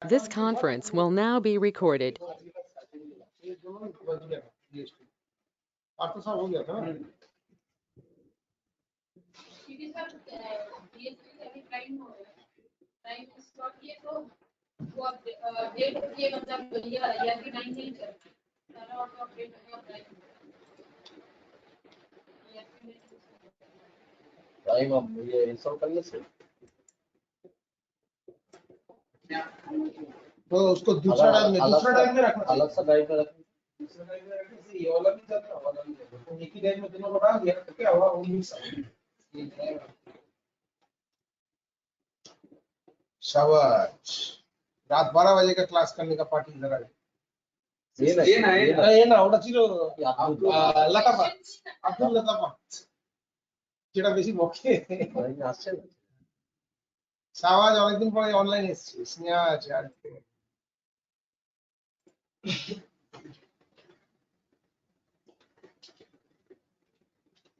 This conference will now be recorded. Time अब ये install करने से तो उसको दूसरा टाइम में रखना अलग सा ड्राइव में रखना। दूसरा टाइम में रखने से ये वाला भी चलता है, वाला भी चलता है। तो एक ही टाइम में दोनों को डाल दिया तो क्या हुआ, वो मिक्स हो। शाबाश, रात 12 बजे का क्लास करने का पार्टी जरा ये ना ওটা ছিল লতাপাত, আব্দুল লতাপাত যেটা বেশি বকে আসছে না। শাহবাজ অনেকদিন পরে অনলাইন এসেছে, স্নেহা আছে আর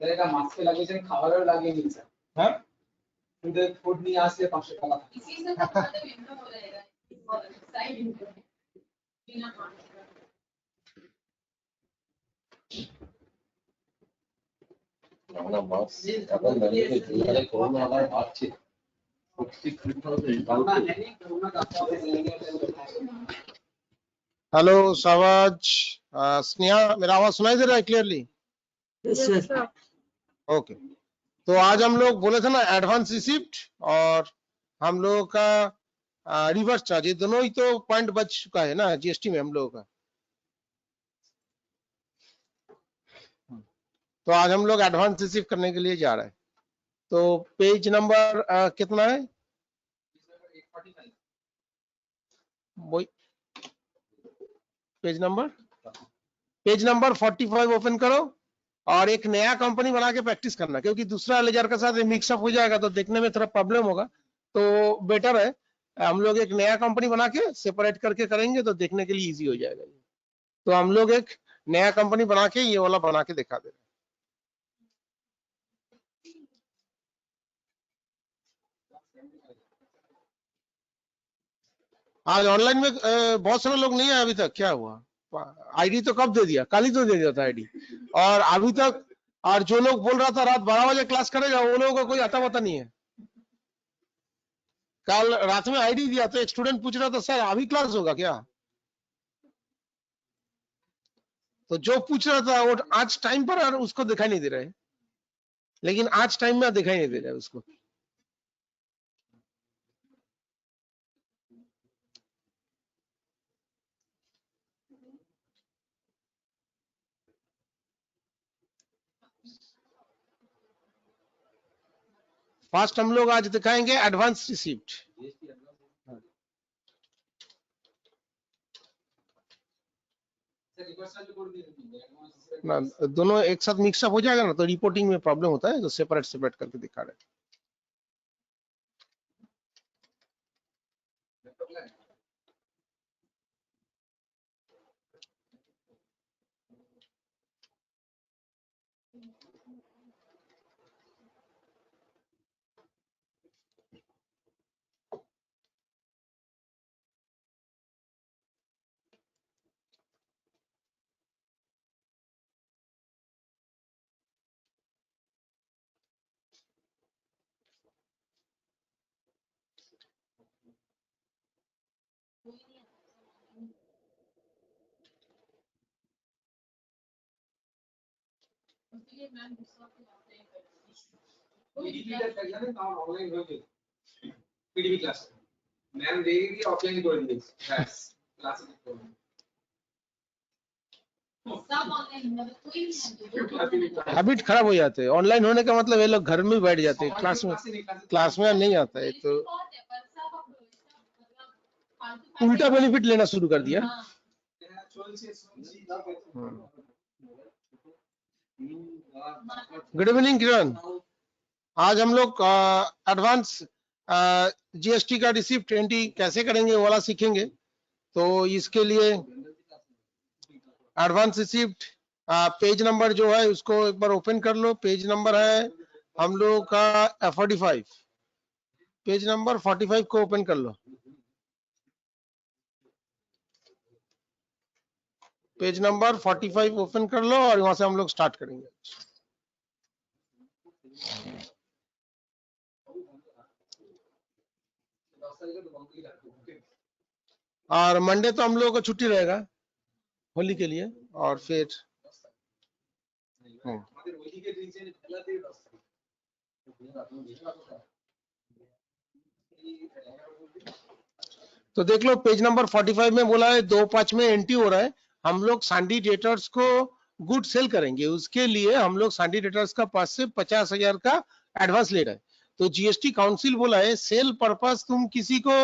এটা মাস্কে লাগিয়েছেন, খাবারেও লাগিয়ে নিয়েছেন। হ্যাঁ ফুডের ফুড নিয়ে আসলে 500 টাকা। আমরা মাস এখন ম্যানেজে জুলাই করোনা আবার বাড়ছে 63,000। हेलो शाहबाज, स्नेहा, मेरा आवाज सुनाई दे रहा है क्लियरली? ओके, तो आज हम लोग बोले थे ना एडवांस रिसिप्ट और हम लोगों का रिवर्स चार्ज, ये दोनों ही तो पॉइंट बच चुका है ना जीएसटी में हम लोगों का। तो आज हम लोग एडवांस रिसीव करने के लिए जा रहे हैं। तो पेज नंबर कितना है? वही पेज नंबर 45 ओपन करो और एक नया कंपनी बना के प्रैक्टिस करना, क्योंकि दूसरा लेजर के साथ मिक्सअप हो जाएगा तो देखने में थोड़ा प्रॉब्लम होगा। तो बेटर है हम लोग एक नया कंपनी बना के सेपरेट करके करेंगे तो देखने के लिए इजी हो जाएगा। तो हम लोग एक नया कंपनी बना के ये वाला बना के दिखा दे रहे हैं। आज ऑनलाइन में बहुत सारे लोग नहीं आए अभी तक, क्या हुआ? आईडी तो कब दे दिया? कल ही तो दे दिया था आईडी, और अभी तक। और जो लोग बोल रहा था रात 12 बजे क्लास करेगा, वो लोगों का कोई आता पता नहीं है। कल रात में आईडी दिया तो एक स्टूडेंट पूछ रहा था सर अभी क्लास होगा क्या? तो जो पूछ रहा था वो आज टाइम पर और उसको दिखाई नहीं दे रहा है, लेकिन आज टाइम में दिखाई नहीं दे रहा है उसको। फर्स्ट हम लोग आज दिखाएंगे एडवांस रिसीप्ट। ना दोनों एक साथ मिक्सअप हो जाएगा ना तो रिपोर्टिंग में प्रॉब्लम होता है, तो सेपरेट करके दिखा रहे हैं। पीडीबी क्लास मैम देगी ऑफलाइन করে দিয়েছি ব্যাস ক্লাসে করব सब ऑनलाइन मतलब कोई नहीं। हैबिट खराब हो जाते हैं। ऑनलाइन होने का मतलब ये लोग घर में बैठ जाते हैं, क्लास में नहीं आता है, तो उल्टा बेनिफिट लेना शुरू कर दिया। गुड इवनिंग किरण, आज हम लोग एडवांस जीएसटी का रिसिप्ट एंट्री कैसे करेंगे वो वाला सीखेंगे। तो इसके लिए एडवांस रिसिप्ट पेज नंबर जो है उसको एक बार ओपन कर लो। पेज नंबर है हम लोग का 45, पेज नंबर 45 को ओपन कर लो। पेज नंबर 45 ओपन कर लो और वहां से हम लोग स्टार्ट करेंगे। और मंडे तो हम लोगों को छुट्टी रहेगा होली के लिए, और फिर আমাদের ওইদিকে রিজন খেলাতে 10 तो देख लो पेज नंबर 45 में बोला है 2/5 में एंट्री हो रहा है। हम लोग सांडी डेटर्स को गुड सेल करेंगे, उसके लिए हम लोग सांडी डेटर्स का पास से 50,000 का एडवांस ले रहे हैं। तो जीएसटी काउंसिल बोला है सेल पर्पस तुम किसी को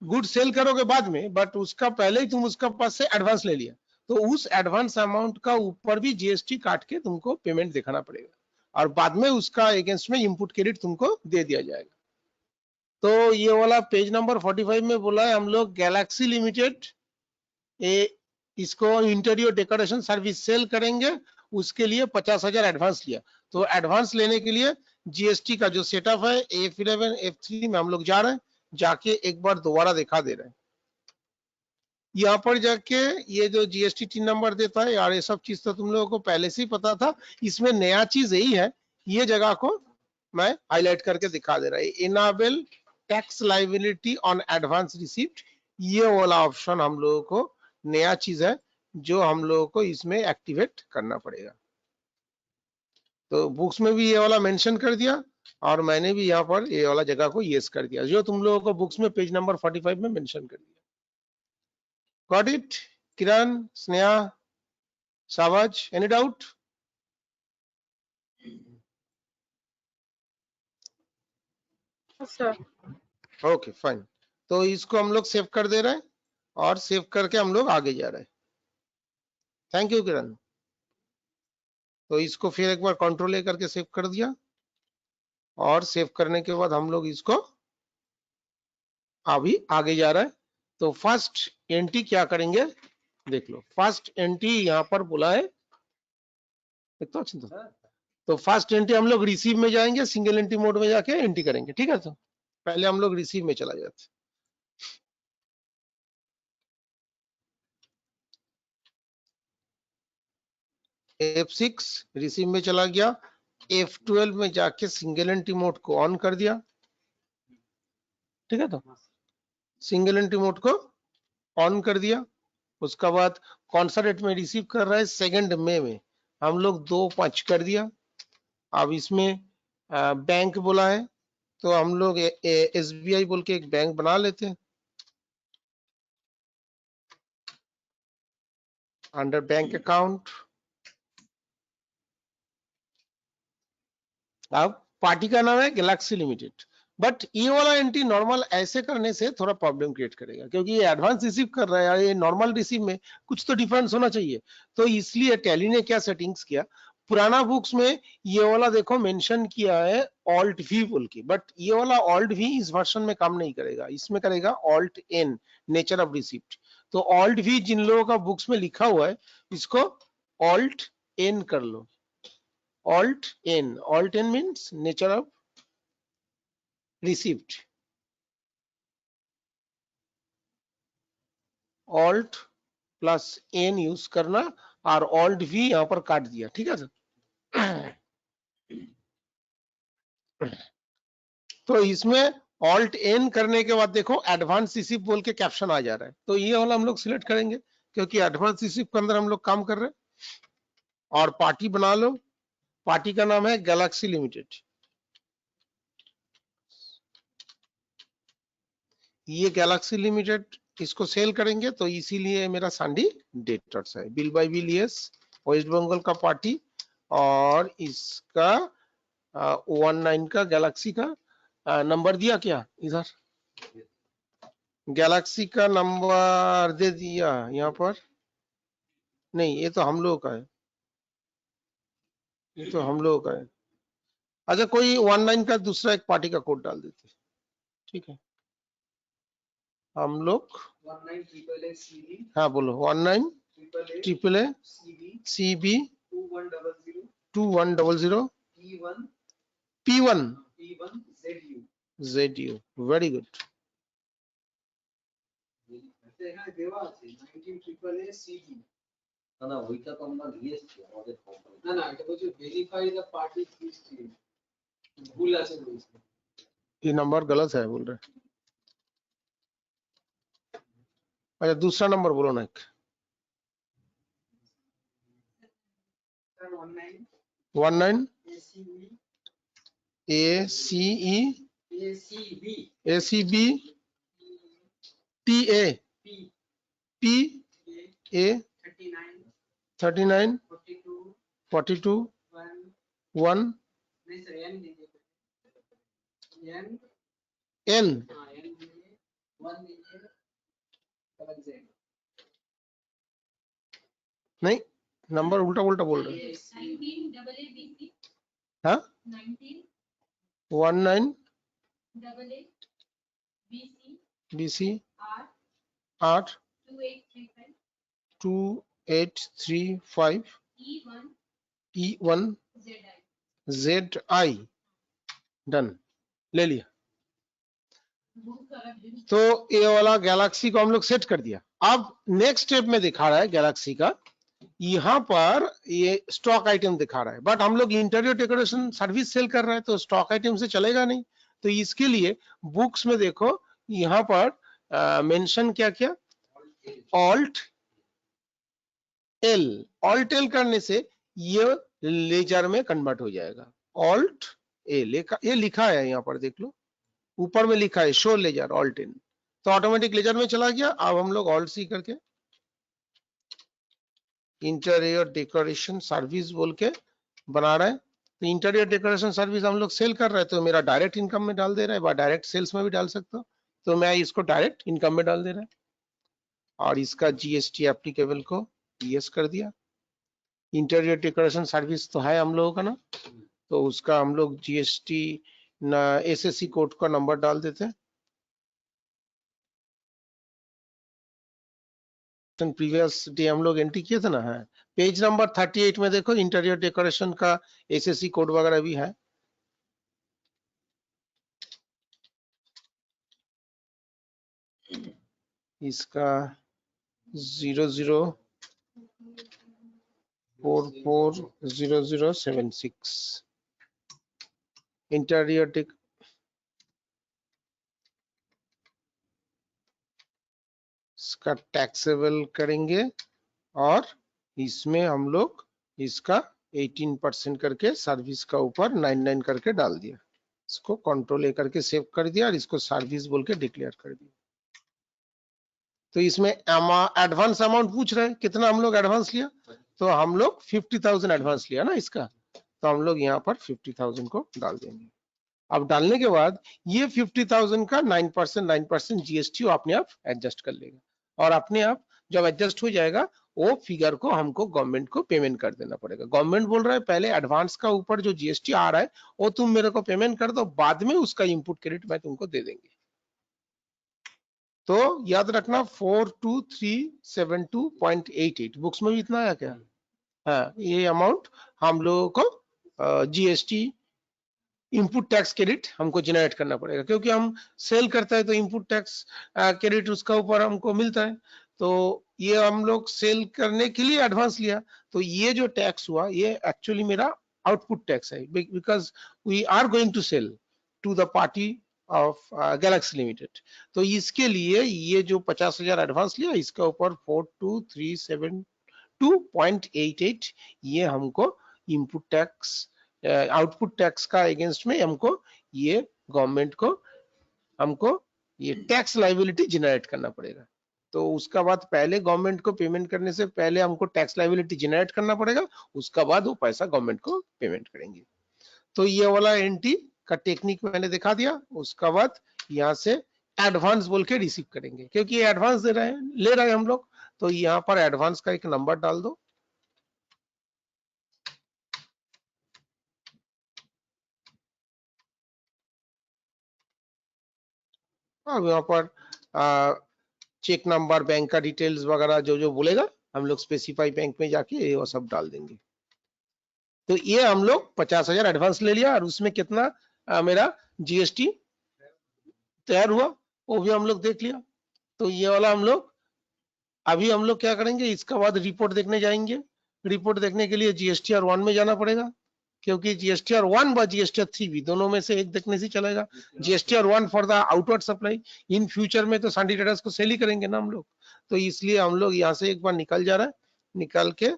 गुड सेल करोगे बाद में, बट उसका पहले ही तुम उसका पास से एडवांस ले लिया, तो उस एडवांस अमाउंट का ऊपर भी जीएसटी काट के तुमको पेमेंट दिखाना पड़ेगा, और बाद में उसका अगेंस्ट में इनपुट क्रेडिट तुमको दे दिया जाएगा। तो ये वाला पेज नंबर 45 में बोला है हम लोग गैलेक्सी लिमिटेड इसको इंटीरियर डेकोरेशन सर्विस सेल करेंगे, उसके लिए 50,000 एडवांस लिया। तो एडवांस लेने के लिए जीएसटी का जो सेटअप है F11 F3 में हम लोग जा रहे हैं, जाके एक बार दोबारा दिखा दे रहे हैं। यहाँ पर जाके ये जो जीएसटी टीन नंबर देता है यार, ये सब चीज तो तुम लोगों को पहले से ही पता था, इसमें नया चीज यही है, ये जगह को मैं हाईलाइट करके दिखा दे रहा है। Enable tax liability on advance receipt, ये वाला ऑप्शन हम लोगों को नया चीज है जो हम लोगों को इसमें एक्टिवेट करना पड़ेगा। तो बुक्स में भी ये वाला मेंशन कर दिया, और मैंने भी यहाँ पर ये वाला जगह को यस कर दिया, जो तुम लोगों को बुक्स में पेज नंबर 45 में मेंशन कर दिया। Got it? Kiran, Sneha, Savaj, any doubt? Okay fine. तो इसको हम लोग सेव कर दे रहे हैं, और सेव करके हम लोग आगे जा रहे हैं। थैंक यू किरण। तो इसको फिर एक बार कंट्रोल ए करके सेव कर दिया, और सेव करने के बाद हम लोग इसको अभी आगे जा रहा है। तो फर्स्ट एंट्री क्या करेंगे देख लो। फर्स्ट एंट्री यहाँ पर बोला है तो फर्स्ट एंट्री हम लोग रिसीव में जाएंगे, सिंगल एंट्री मोड में जाके एंट्री करेंगे, ठीक है। तो पहले हम लोग रिसीव में चला जाते, F6 रिसीव में चला गया, F12 में जाके सिंगल एंट्री मोड को ऑन कर दिया, ठीक है। तो सिंगल एंट्री मोड को ऑन कर दिया। उसका बाद कौन सा डेट में रिसीव कर रहा है, 2 मई में हम लोग 2/5 कर दिया। अब इसमें बैंक बोला है, तो हम लोग SBI बोल के एक बैंक बना लेते हैं। अंडर बैंक अकाउंट, अब पार्टी का नाम है गैलेक्सी लिमिटेड। बट ये वाला एंट्री नॉर्मल ऐसे करने से थोड़ा प्रॉब्लम क्रिएट करेगा, क्योंकि ये एडवांस रिसीव कर रहा है, ये नॉर्मल रिसीव में कुछ तो डिफरेंस होना चाहिए। तो इसलिए टैली ने क्या सेटिंग्स किया, पुराना बुक्स में ये वाला देखो मेंशन किया है ऑल्ट V बोल के, बट ये वाला ऑल्ट V इस वर्जन में काम नहीं करेगा, इसमें करेगा alt N, nature of receipt. तो ऑल्ट V जिन लोगों का बुक्स में लिखा हुआ है, इसको ऑल्ट N कर लो। Alt N means nature of receipt. Alt plus N use करना, और Alt V यहाँ पर काट दिया, ठीक है सर। तो इसमें Alt N करने के बाद देखो एडवांस रिसीप्ट बोल के कैप्शन आ जा रहा है, तो ये वाला हम लोग सिलेक्ट करेंगे, क्योंकि एडवांस रिसीप्ट के अंदर हम लोग काम कर रहे हैं। और पार्टी बना लो, पार्टी का नाम है गैलेक्सी लिमिटेड। ये गैलेक्सी लिमिटेड इसको सेल करेंगे, तो इसीलिए मेरा सांडी डेटर्स है। Bill by bill yes, West Bengal का पार्टी, और इसका 19 का गैलेक्सी का नंबर दिया क्या इधर, गैलेक्सी का नंबर दे दिया यहाँ पर, नहीं ये तो हम लोगों का है, ये तो हम लोगों का है। अच्छा कोई 19 का दूसरा एक पार्टी का कोड डाल देते, ठीक है। हम लोग 19 CB, हाँ बोलो 19 AAA CB 2100 P1 ZU, very good. এখানে দেওয়া আছে 19 CE না না ওইটা তো আমরা নিয়ে এসেছি আমাদের কোম্পানি না না এটা বলছে ভেরিফাই দ্য পার্টি হিস্ট্রি ভুল আছে বলছে ये नंबर गलत है बोल रहे। अच्छा दूसरा नंबर बोलो ना एक। 19 ACB TA PA 39 42 1 N नहीं नंबर उल्टा उल्टा बोल रहे हैं। हाँ 19 BC 8 2835 E1 ZI डन ले लिया। तो ये वाला गैलेक्सी को हम लोग सेट कर दिया। अब नेक्स्ट स्टेप में दिखा रहा है गैलेक्सी का, यहाँ पर ये स्टॉक आइटम दिखा रहा है, बट हम लोग इंटीरियर डेकोरेशन सर्विस सेल कर रहे हैं तो स्टॉक आइटम से चलेगा नहीं। तो इसके लिए बुक्स में देखो यहाँ पर मेंशन क्या क्या, ऑल्ट एल करने से ये लेजर में कन्वर्ट हो जाएगा। ऑल्ट एल ये लिखा है यहाँ पर देख लो, ऊपर में लिखा है शो लेजर ऑल्ट इन, तो ऑटोमेटिक लेजर में चला गया। अब हम लोग ऑल्ट सी करके इंटीरियर डेकोरेशन सर्विस बोल के बना रहे हैं। तो इंटीरियर डेकोरेशन सर्विस हम लोग सेल कर रहे हैं तो मेरा डायरेक्ट इनकम में डाल दे रहा है, या डायरेक्ट सेल्स में भी डाल सकता हूँ, तो मैं इसको डायरेक्ट इनकम में डाल दे रहा है। और इसका जीएसटी एप्लीकेबल को यस कर दिया। इंटीरियर डेकोरेशन सर्विस तो है हम लोगों का ना, तो उसका हम लोग जीएसटी एसएससी कोड का नंबर डाल देते हैं। प्रीवियस डे हम लोग एंट्री किए थे ना, है पेज नंबर 38 में देखो इंटीरियर डेकोरेशन का एसएससी कोड वगैरह भी है। इसका 00440076 इंटीरियर इसका टैक्सेबल करेंगे और इसमें हम लोग इसका 18% करके सर्विस का ऊपर 99 करके डाल दिया। इसको कंट्रोल ए करके सेव कर दिया और इसको सर्विस बोल के डिक्लेयर कर दिया। तो इसमें एडवांस अमाउंट पूछ रहे हैं, कितना हम लोग एडवांस लिया, तो हम लोग 50,000 एडवांस लिया ना इसका, तो हम लोग यहाँ पर 50,000 को डाल देंगे। अब डालने के बाद ये 50,000 का 9% जीएसटी अपने आप एडजस्ट कर लेगा, और अपने आप जब एडजस्ट हो जाएगा वो फिगर को हमको गवर्नमेंट को पेमेंट कर देना पड़ेगा। गवर्नमेंट बोल रहा है पहले एडवांस का ऊपर जो जीएसटी आ रहा है वो तुम मेरे को पेमेंट कर दो, बाद में उसका इनपुट क्रेडिट मैं तुमको दे देंगे। तो याद रखना 42372.88 बुक्स में भी इतना आया क्या? हाँ, ये अमाउंट हम लोगों को जीएसटी इनपुट टैक्स क्रेडिट हमको जनरेट करना पड़ेगा, क्योंकि हम सेल करता है तो इनपुट टैक्स क्रेडिट उसका ऊपर हमको मिलता है। तो ये हम लोग सेल करने के लिए एडवांस लिया, तो ये जो टैक्स हुआ ये एक्चुअली मेरा आउटपुट टैक्स है, because we are going to sell to the party of Galaxy Limited. तो इसके लिए ये जो 50,000 एडवांस लिया इसका ऊपर 42372.88 ये हमको इनपुट टैक्स आउटपुट टैक्स का अगेंस्ट में हमको ये गवर्नमेंट को हमको ये टैक्स लायबिलिटी जनरेट करना पड़ेगा। तो उसका बाद पहले गवर्नमेंट को पेमेंट करने से पहले हमको टैक्स लायबिलिटी जनरेट करना पड़ेगा, उसका बाद वो पैसा गवर्नमेंट को पेमेंट करेंगे। तो ये वाला एंट्री का टेक्निक मैंने दिखा दिया। उसका बाद यहाँ से एडवांस बोल के रिसीव करेंगे, क्योंकि ये एडवांस दे रहे हैं, ले रहे हैं हम लोग, तो यहाँ पर एडवांस का एक नंबर डाल दो। अब यहाँ पर चेक नंबर, बैंक का डिटेल्स वगैरह जो जो बोलेगा हम लोग स्पेसिफाई बैंक में जाके वो सब डाल देंगे। तो ये हम लोग 50,000 एडवांस ले लिया और उसमें कितना मेरा जीएसटी तैयार हुआ वो भी हम लोग देख लिया। तो ये वाला हम लोग अभी हम लोग क्या करेंगे, इसका बाद रिपोर्ट देखने जाएंगे। रिपोर्ट देखने के लिए जीएसटीआर 1 में जाना पड़ेगा, क्योंकि जीएसटीआर 1 व जीएसटीआर 3 भी दोनों में से एक देखने से चलेगा। GSTR 1 for the outward supply, in future में तो सैंडी ट्रेडर्स को सेल ही करेंगे ना हम लोग, तो इसलिए हम लोग यहाँ से एक बार निकल जा रहा है, निकाल के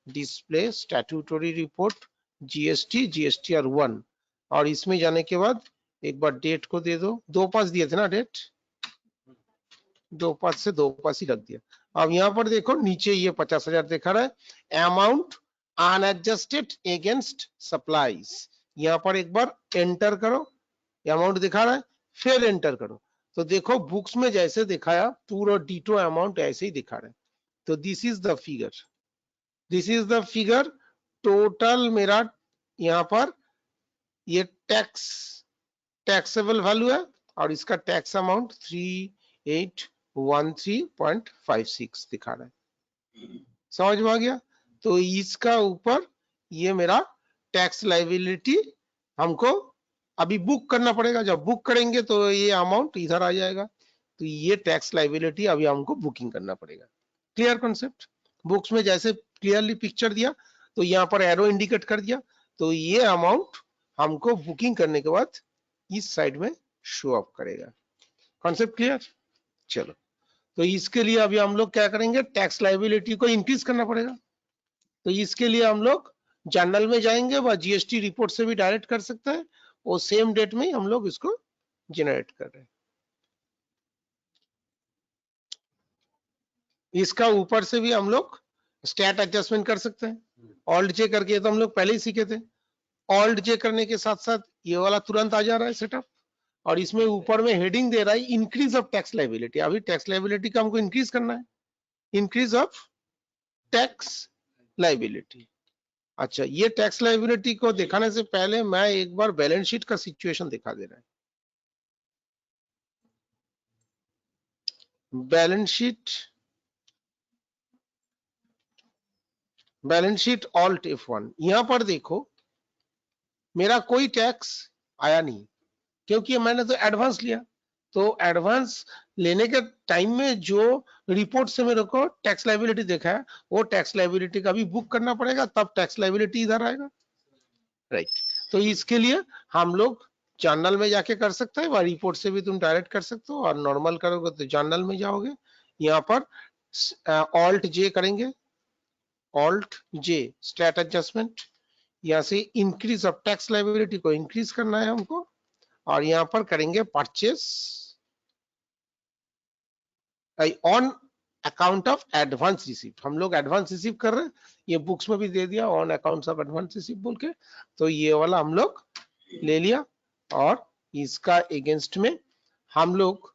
display statutory report GST GSTR 1, और इसमें जाने के बाद एक बार डेट को दे दो, 2/5 दिए थे ना डेट, 2/5 से 2/5 ही रख दिया। अब यहाँ पर देखो नीचे ये 50,000 दिखा रहा है, अमाउंट अनएडजस्टेड अगेंस्ट सप्लाईज, यहाँ पर एक बार एंटर करो, अमाउंट दिखा रहा है, फिर एंटर करो, तो देखो बुक्स में जैसे दिखाया पूरा डिटो अमाउंट ऐसे ही दिखा रहा है। तो this is the figure, this is the figure total मेरा, यहाँ पर ये टैक्सेबल वैल्यू है और इसका टैक्स अमाउंट 3813.56 दिखा रहा है, समझ में आ गया। तो इसका ऊपर ये मेरा टैक्स लायबिलिटी हमको अभी बुक करना पड़ेगा, जब बुक करेंगे तो ये अमाउंट इधर आ जाएगा, तो ये टैक्स लायबिलिटी अभी हमको बुकिंग करना पड़ेगा। क्लियर कॉन्सेप्ट, बुक्स में जैसे क्लियरली पिक्चर दिया तो यहाँ पर एरो इंडिकेट कर दिया, तो ये अमाउंट हमको बुकिंग करने के बाद इस साइड में शो अप करेगा। कॉन्सेप्ट क्लियर, चलो तो इसके लिए अभी हम लोग क्या करेंगे, टैक्स लायबिलिटी को इंक्रीज करना पड़ेगा, तो इसके लिए हम लोग जर्नल में जाएंगे व जीएसटी रिपोर्ट से भी डायरेक्ट कर सकते हैं, वो सेम डेट में हम लोग इसको जनरेट कर रहे हैं। इसका ऊपर से भी हम लोग स्टैट एडजस्टमेंट कर सकते हैं, ऑल्ट जे करके, तो हम लोग पहले ही सीखे थे, ऑल्ट जे करने के साथ साथ ये वाला तुरंत आ जा रहा है सेटअप, और इसमें ऊपर में हेडिंग दे रहा है इंक्रीज ऑफ टैक्स लायबिलिटी, अभी टैक्स लायबिलिटी का हमको इंक्रीज करना है, इंक्रीज ऑफ टैक्स लायबिलिटी। अच्छा, ये टैक्स लायबिलिटी को दिखाने से पहले मैं एक बार बैलेंस शीट का सिचुएशन दिखा दे रहा है। बैलेंस शीट ऑल्ट F1, यहां पर देखो मेरा कोई टैक्स आया नहीं, क्योंकि मैंने तो एडवांस लिया, तो एडवांस लेने के टाइम में जो रिपोर्ट से मेरे को टैक्स लायबिलिटी देखा है, वो टैक्स लायबिलिटी का भी बुक करना पड़ेगा, तब टैक्स लायबिलिटी इधर आएगा, राइट। तो इसके लिए हम लोग जर्नल में जाके कर सकते हैं, रिपोर्ट से भी तुम डायरेक्ट कर सकते हो, और नॉर्मल करोगे तो जर्नल में जाओगे, यहाँ पर ऑल्ट जे करेंगे, ऑल्ट जे स्टैट एडजस्टमेंट, यहाँ से इंक्रीज ऑफ टैक्स लायबिलिटी को इंक्रीज करना है हमको, और यहाँ पर करेंगे purchase on account of advance receipt, हम लोग एडवांस रिसीव कर रहे हैं, ये बुक्स में भी दे दिया on account of advance receipt बोल के, तो ये वाला हम लोग ले लिया, और इसका अगेंस्ट में हम लोग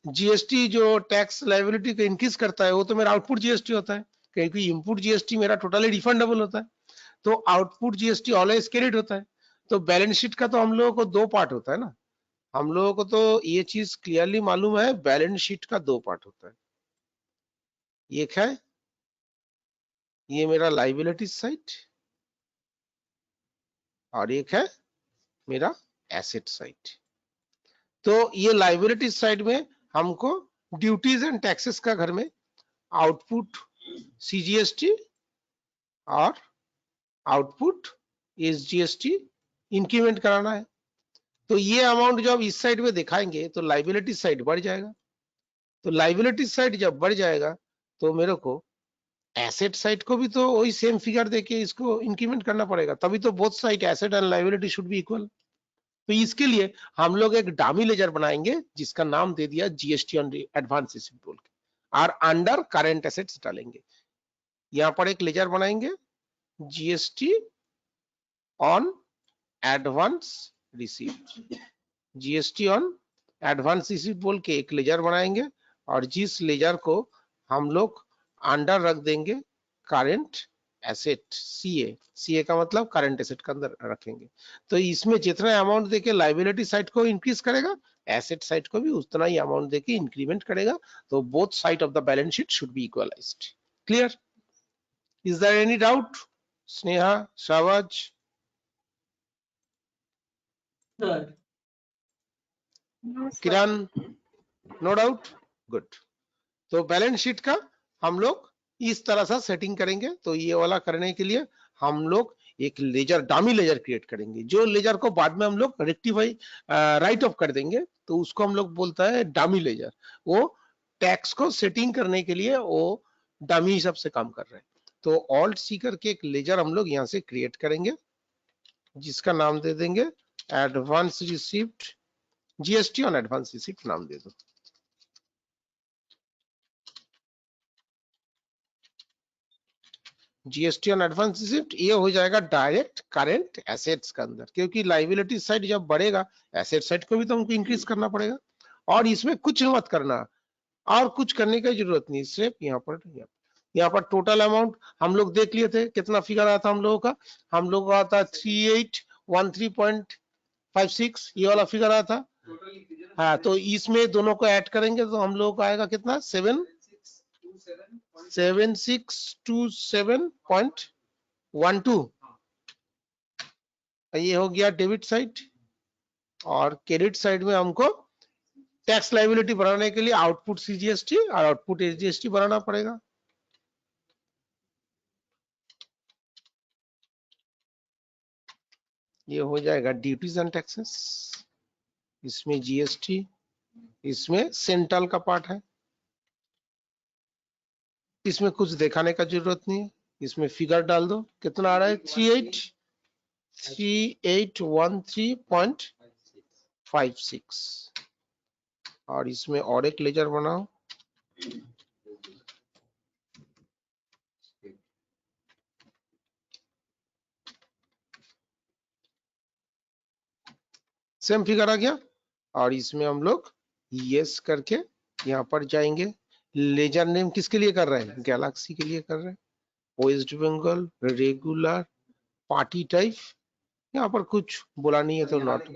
जीएसटी जो टैक्स लायबिलिटी को इंक्रीज करता है, वो तो मेरा आउटपुट जीएसटी होता है, क्योंकि इनपुट जीएसटी मेरा टोटली रिफंडेबल होता है, तो आउटपुट जीएसटी ऑलवेज क्रेडिट होता है। तो बैलेंस शीट का तो हम लोगों को 2 पार्ट होता है ना, हम लोगों को तो ये चीज क्लियरली मालूम है, बैलेंस शीट का 2 पार्ट होता है, एक है ये मेरा लायबिलिटी साइड, और एक है मेरा एसेट साइड। तो ये लायबिलिटी साइड में हमको ड्यूटीज एंड टैक्सेस का घर में आउटपुट सीजीएसटी और आउटपुट एसजीएसटी इंक्रीमेंट कराना है, तो ये अमाउंट जब इस साइड में दिखाएंगे तो लायबिलिटी साइड बढ़ जाएगा, तो लायबिलिटी साइड जब बढ़ जाएगा तो मेरे को एसेट साइड को भी तो वही सेम फिगर देके इसको इंक्रीमेंट करना पड़ेगा, तभी तो both side asset and liability should be equal. तो इसके लिए हम लोग एक डामी लेजर बनाएंगे जिसका नाम दे दिया जीएसटी ऑन एडवांस रिसीप्ट बोल के, और अंडर करंट एसेट्स डालेंगे, यहाँ पर एक लेजर बनाएंगे GST on advance receipt, GST on advance receipt बोल के एक लेजर बनाएंगे, और जिस लेजर को हम लोग अंडर रख देंगे करंट एसेट, सीए का मतलब करंट एसेट के अंदर रखेंगे, तो इसमें जितना अमाउंट देके लायबिलिटी साइड को इंक्रीज करेगा, एसेट साइड को भी उतना ही अमाउंट देके इंक्रीमेंट करेगा, तो both side of the balance sheet should be equalised. Clear, is there any doubt? Sneha, Shahbaz, Kiran, no doubt, good. तो बैलेंस शीट का हम लोग इस तरह से सेटिंग करेंगे। तो ये वाला करने के लिए हम लोग एक लेजर, डामी लेजर क्रिएट करेंगे, जो लेजर को बाद में हम लोग रेक्टिफाई राइट ऑफ कर देंगे, तो उसको हम लोग बोलता है डामी लेजर। वो टैक्स को सेटिंग करने के लिए वो डामी हिसाब से काम कर रहे हैं। तो ऑल्ट सी करके एक लेजर हम लोग यहाँ से क्रिएट करेंगे, जिसका नाम दे देंगे advance receipt, GST on advance receipt नाम दे दो। जीएसटी ऑन एडवांस रिसिप्ट ये हो जाएगा डायरेक्ट करेंट एसेट्स के अंदर, क्योंकि लाइबिलिटी साइड जब बढ़ेगा एसेट साइड को भी तो हमको इंक्रीज करना पड़ेगा। और इसमें कुछ मत करना, और कुछ करने की जरूरत नहीं, सिर्फ यहाँ पर टोटल अमाउंट हम लोग देख लिए थे, कितना फिगर आया था हम लोगों का, हम लोगों का आता 3813.56, ये वाला फिगर आया था। हाँ, तो इसमें दोनों को ऐड करेंगे तो हम लोगों को आएगा कितना, 7627.12। ये हो गया डेबिट साइड। और क्रेडिट साइड में हमको टैक्स लाइबिलिटी बनाने के लिए आउटपुट सीजीएसटी और आउटपुट एसजीएसटी बनाना पड़ेगा। ये हो जाएगा ड्यूटीज एंड टैक्सेस, इसमें जीएसटी, इसमें सेंट्रल का पार्ट है, इसमें कुछ दिखाने का जरूरत नहीं है। इसमें फिगर डाल दो, कितना आ रहा है, 3813.56। और इसमें और एक लेजर बनाओ, सेम फिगर आ गया। और इसमें हम लोग यस करके यहाँ पर जाएंगे। लेजर नेम किसके लिए कर रहे हैं, गैलेक्सी के लिए कर रहे हैं। West Bengal regular party type, यहाँ पर कुछ बोला नहीं है तो नॉट,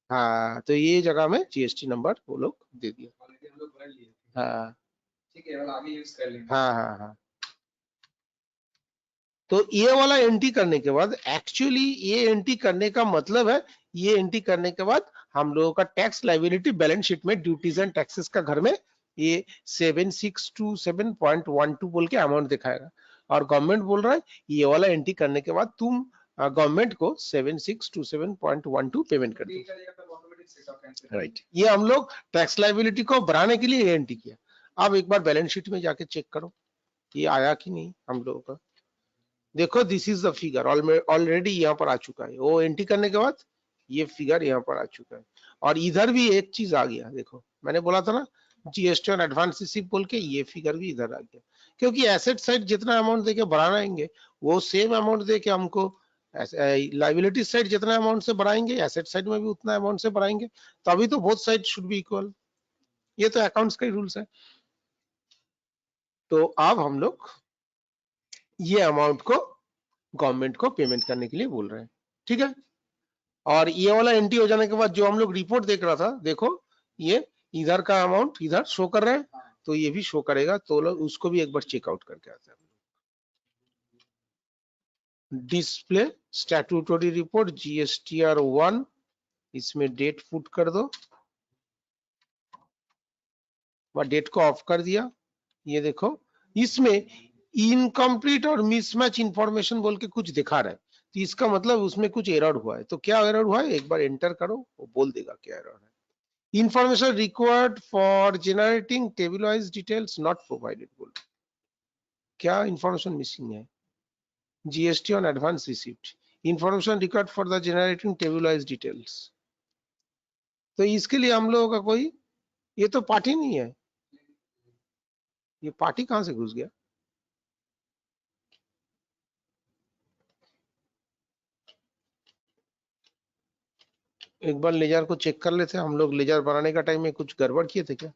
हाँ, तो ये जगह में जीएसटी नंबर वो लोग दे दिया। हाँ ठीक है, आगे यूज कर लेंगे। हाँ। तो ये वाला एंट्री करने के बाद, एक्चुअली ये एंट्री करने का मतलब है, ये एंट्री करने के बाद हम लोगों का टैक्स लाइबिलिटी बैलेंस शीट में ड्यूटीज एंड टैक्सेस का घर में ये 7627.12 बोल के अमाउंट दिखाएगा। और गवर्नमेंट बोल रहा है ये वाला एंट्री करने के बाद तुम गवर्नमेंट को 7627.12 पेमेंट कर दो। राइट, ये हम लोग टैक्स लाइबिलिटी को बढ़ाने के लिए एंट्री किया। अब एक बार बैलेंस शीट में जाके चेक करो ये आया कि नहीं हम लोगों का। देखो this is the figure, already यहाँ पर आ चुका है। वो एंट्री करने के बाद ये फिगर यहाँ पर आ चुका है। और इधर भी एक चीज आ गया, देखो मैंने बोला था ना जीएसटी और एडवांस रिसीप्ट बोल के, ये फिगर भी इधर आ गया। क्योंकि एसेट साइड जितना अमाउंट देके बढ़ाएंगे वो सेम अमाउंट देके हमको लाइबिलिटी साइड जितना अमाउंट से बढ़ाएंगे एसेट साइड में भी उतना अमाउंट से बढ़ाएंगे, तभी तो both side should be equal. ये तो अकाउंट्स का ही रूल्स है। तो अब हम लोग ये अमाउंट को गवर्नमेंट को पेमेंट करने के लिए बोल रहे हैं, ठीक है। और ये वाला एंट्री हो जाने के बाद जो हम लोग रिपोर्ट देख रहा था, देखो ये इधर का अमाउंट इधर शो कर रहा है, तो ये भी शो करेगा। तो लोग उसको भी एक बार चेकआउट करके आते हैं। डिस्प्ले स्टैट्यूटरी रिपोर्ट जीएसटीआर 1, इसमें डेट पुट कर दो, डेट को ऑफ कर दिया। ये देखो इसमें इनकम्प्लीट और मिसमैच इंफॉर्मेशन बोल के कुछ दिखा रहा है, तो इसका मतलब उसमें कुछ एरर हुआ है। तो क्या एरर हुआ है एक बार एंटर करो, वो बोल देगा क्या एरर है। Information required for generating table wise details not provided बोल, क्या इंफॉर्मेशन मिसिंग है। GST on advance receipt, information required for the generating table wise details. तो इसके लिए हम लोगों का कोई, ये तो पार्टी नहीं है, ये पार्टी कहां से घुस गया। एक बार लेजर को चेक कर लेते हैं हम लोग। लेजर बनाने का टाइम में कुछ गड़बड़ किए थे क्या।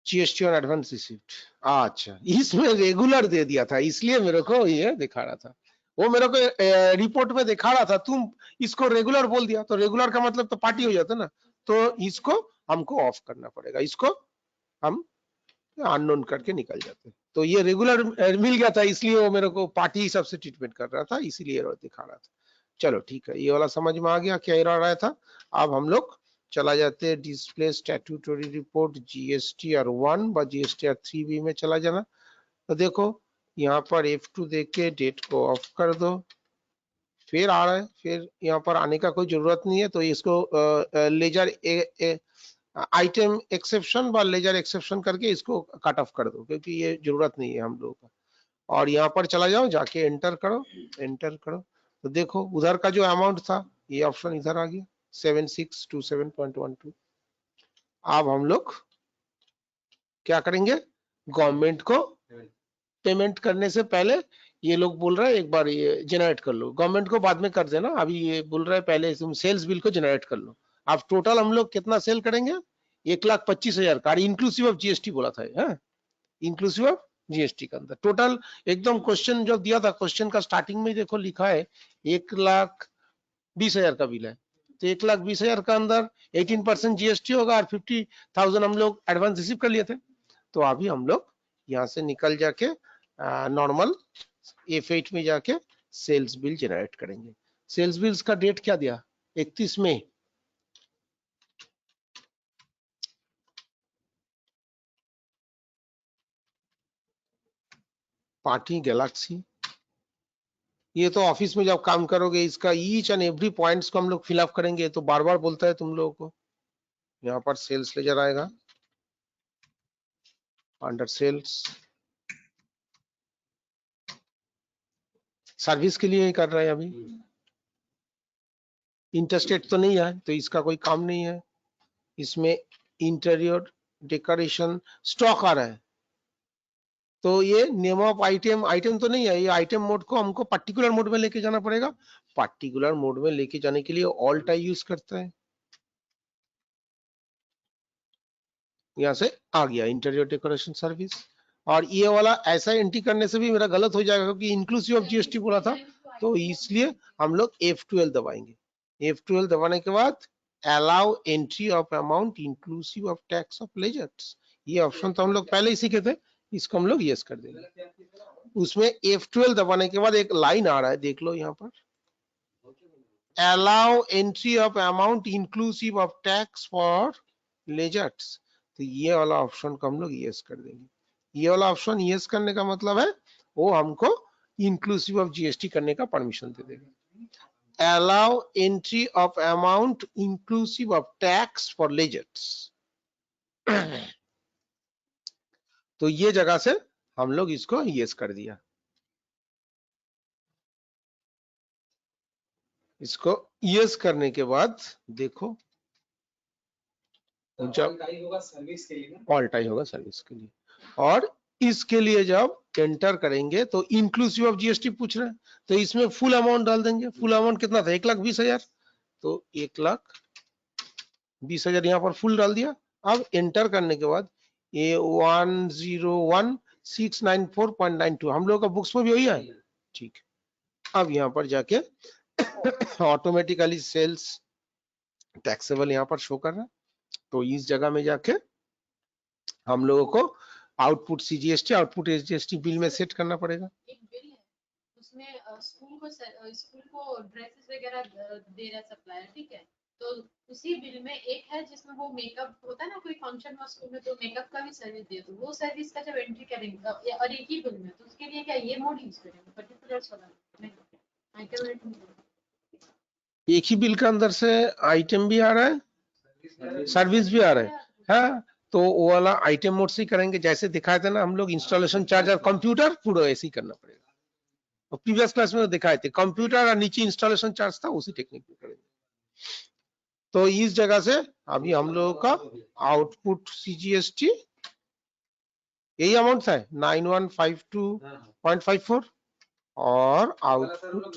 जीएसटी और एडवांस रिसिप्ट, अच्छा इसमें रेगुलर दे दिया था, इसलिए मेरे को ये दिखा रहा था। वो मेरे को रिपोर्ट में दिखा रहा था, तुम इसको रेगुलर बोल दिया, तो रेगुलर का मतलब तो पार्टी हो जाता ना। तो इसको हमको ऑफ करना पड़ेगा, इसको हम अननोन करके निकल जाते हैं। तो ये रेगुलर मिल गया था, इसलिए वो मेरे को पार्टी हिसाब से ट्रीटमेंट कर रहा था, इसीलिए दिखा रहा था। चलो ठीक है, ये वाला समझ में आ गया क्या एरर आया था। अब हम लोग चला जाते हैं डिस्प्ले स्टैट्यूटरी रिपोर्ट GSTR 1 व GSTR 3B में चला जाना। तो देखो यहाँ पर F2 देख के डेट को ऑफ कर दो, फिर आ रहा है, फिर यहाँ पर आने का कोई जरूरत नहीं है, तो इसको लेजर आइटम एक्सेप्शन व लेजर एक्सेप्शन करके इसको कट ऑफ कर दो, क्योंकि ये जरूरत नहीं है हम लोगों का। और यहाँ पर चला जाओ, जाके एंटर करो, एंटर करो, तो देखो उधर का जो अमाउंट था ये ऑप्शन इधर आ गया 7627.12। अब हम लोग क्या करेंगे, गवर्नमेंट को पेमेंट करने से पहले ये लोग बोल रहे हैं एक बार ये जनरेट कर लो, गवर्नमेंट को बाद में कर देना, अभी ये बोल रहे हैं पहले तुम सेल्स बिल को जनरेट कर लो। अब टोटल हम लोग कितना सेल करेंगे, 1,25,000 का, इंक्लूसिव ऑफ GST बोला था, इंक्लूसिव ऑफ GST के अंदर टोटल एकदम क्वेश्चन जो दिया था, क्वेश्चन का स्टार्टिंग में देखो लिखा है 1,20,000 का बिल है, तो 1,20,000 का अंदर 18% GST होगा और 50,000 हम लोग एडवांस रिसीव कर लिए थे। तो अभी हम लोग यहाँ से निकल जाके नॉर्मल F8 में जाके सेल्स बिल जनरेट करेंगे। सेल्स बिल्स का डेट क्या दिया, 31 मई। पार्टी गैलेक्सी, ये तो ऑफिस में जब काम करोगे इसका ईच एंड एवरी पॉइंट्स को हम लोग फिलअप करेंगे, तो बार बार बोलता है तुम लोगों को। यहाँ पर सेल्स लेजर आएगा, अंडर सेल्स सर्विस के लिए ही कर रहे हैं अभी, इंटरस्टेट तो नहीं है तो इसका कोई काम नहीं है। इसमें इंटीरियर डेकोरेशन स्टॉक आ रहा है, तो ये नेम ऑफ आइटम, आइटम तो नहीं है, ये आइटम मोड को हमको पर्टिकुलर मोड में लेके जाना पड़ेगा। पर्टिकुलर मोड में लेके जाने के लिए ऑल्ट आई यूज करता है। यहाँ से आ गया इंटीरियर डेकोरेशन सर्विस, और ये वाला ऐसा एंट्री करने से भी मेरा गलत हो जाएगा क्योंकि इंक्लूसिव ऑफ GST बोला था, तो इसलिए हम लोग F12 दबाएंगे। F12 दबाने के बाद allow entry of amount inclusive of tax of ledgers, ये ऑप्शन तो हम लोग पहले ही सीखे थे, इसको हम लोग यस कर देंगे। उसमें F12 दबाने के बाद एक लाइन आ रहा है, देख लो यहाँ पर, allow entry of amount inclusive of tax for ledgers, तो ये वाला ऑप्शन को हम लोग यस कर देंगे। ये वाला ऑप्शन यस करने का मतलब है वो हमको इंक्लूसिव ऑफ GST करने का परमिशन दे देगा। Allow entry of amount inclusive of tax for ledgers, तो ये जगह से हम लोग इसको यस कर दिया। इसको यस करने के बाद देखो जब सर्विस के लिए ना, ऑल टाइम होगा सर्विस के लिए, और इसके लिए जब एंटर करेंगे तो इंक्लूसिव ऑफ GST पूछ रहे हैं, तो इसमें फुल अमाउंट डाल देंगे। फुल अमाउंट कितना था, 1,20,000, तो 1,20,000 यहाँ पर फुल डाल दिया। अब एंटर करने के बाद ये 101,694.92 हम लोगों का बुक्स में भी वही है, ठीक। अब यहाँ पर जाके ऑटोमेटिकली सेल्स टैक्सेबल यहाँ पर शो कर रहा है, तो इस जगह में जाके हम लोगों को output CGST output SGST bill में सेट करना पड़ेगा। एक बिल है उसमें स्कूल को ड्रेसेस वगैरह दे रहा है सप्लायर, ठीक है, तो उसी बिल में एक है जिसमें वो मेकअप होता है ना, कोई फंक्शन हो स्कूल में तो मेकअप का भी सर्विस दे, तो वो सर्विस का जब एंट्री करेंगे और एक ही बिल में, तो उसके लिए क्या ये मोड यूज करेंगे पर्टिकुलर्स वाला आइटम, एक ही बिल के अंदर से आइटम भी आ रहा है, सर्विस भी आ रहा है, हाँ, तो वो वाला आइटम मोड से करेंगे जैसे दिखाए थे ना हम लोग, इंस्टॉलेशन चार्ज और कंप्यूटर पूरा ऐसे ही करना पड़ेगा। और प्रीवियस क्लास में दिखाए थे कंप्यूटर और नीचे इंस्टॉलेशन चार्ज था, उसी टेक्निक में करेंगे। तो इस जगह से अभी हम लोगों का आउटपुट CGST यही अमाउंट है 9152.54 और आउटपुट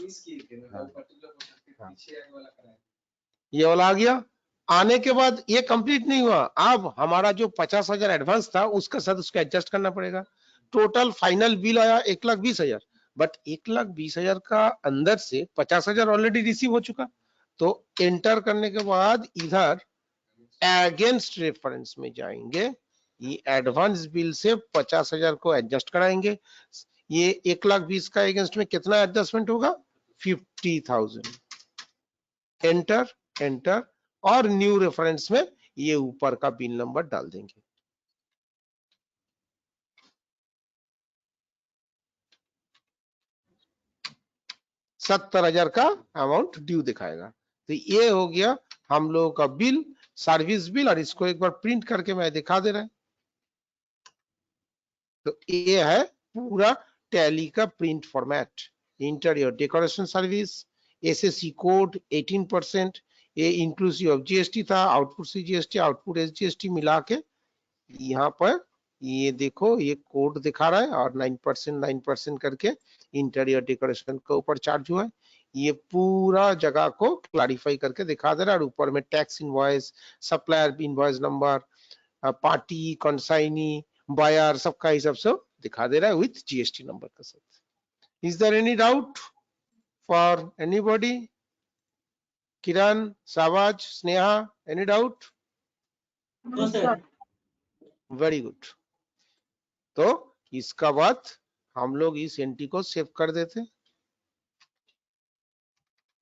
ये वाला आ गया। आने के बाद ये कंप्लीट नहीं हुआ, अब हमारा जो 50,000 एडवांस था उसका साथ उसको एडजस्ट करना पड़ेगा। टोटल फाइनल बिल आया 1,20,000, बट 1,20,000 का अंदर से 50,000 ऑलरेडी रिसीव हो चुका, तो एंटर करने के बाद इधर अगेंस्ट रेफरेंस में जाएंगे, ये एडवांस बिल से 50,000 को एडजस्ट कराएंगे। ये 1,20,000 का अगेंस्ट में कितना एडजस्टमेंट होगा, 50,000। एंटर एंटर, और न्यू रेफरेंस में ये ऊपर का बिल नंबर डाल देंगे। $70,000 का अमाउंट ड्यू दिखाएगा। तो ये हो गया हम लोगों का बिल, सर्विस बिल, और इसको एक बार प्रिंट करके मैं दिखा दे रहा हूं। तो ये है पूरा टैली का print format. Enter your decoration service, SSC code 18%, ये इंक्लूसिव ऑफ जीएसटी था, output C GST, output SGST मिला के यहाँ पर ये देखो ये कोड दिखा रहा है, और 9% करके इंटीरियर डेकोरेशन के ऊपर चार्ज हुआ है। ये पूरा जगह को क्लैरिफाई करके दिखा दे रहा है, और ऊपर में tax invoice, supplier invoice number, party, consignee, buyer, सबका हिसाब से दिखा दे रहा है विथ जीएसटी नंबर के साथ। Is there any doubt for anybody? Kiran, सावाज, Sneha, any doubt? Very good. तो इसका बाद हम लोग इस एंट्री को सेव कर देते।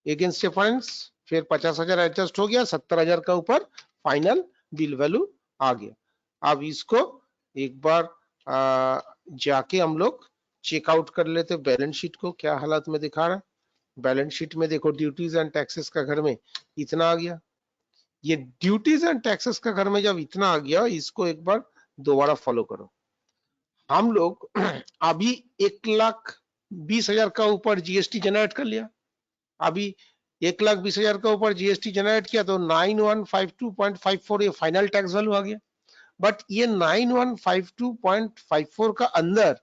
अगेंस्ट रेफरेंस फिर 50,000 एडजस्ट हो गया, 70,000 का ऊपर फाइनल बिल वैल्यू आ गया। अब इसको एक बार जाके हम लोग चेकआउट कर लेते बैलेंस शीट को, क्या हालत में दिखा रहा है। बैलेंस शीट में देखो ड्यूटीज एंड टैक्सेस का घर में इतना आ गया। ये ड्यूटीज एंड टैक्सेस का घर में जब इतना आ गया, इसको एक बार दोबारा फॉलो करो। हम लोग अभी 1,20,000 का ऊपर जीएसटी जनरेट कर लिया। अभी 1,20,000 का ऊपर जीएसटी जनरेट किया तो 9152.54 ये फाइनल टैक्स वैल्यू आ गया। बट ये 9152.54 का अंदर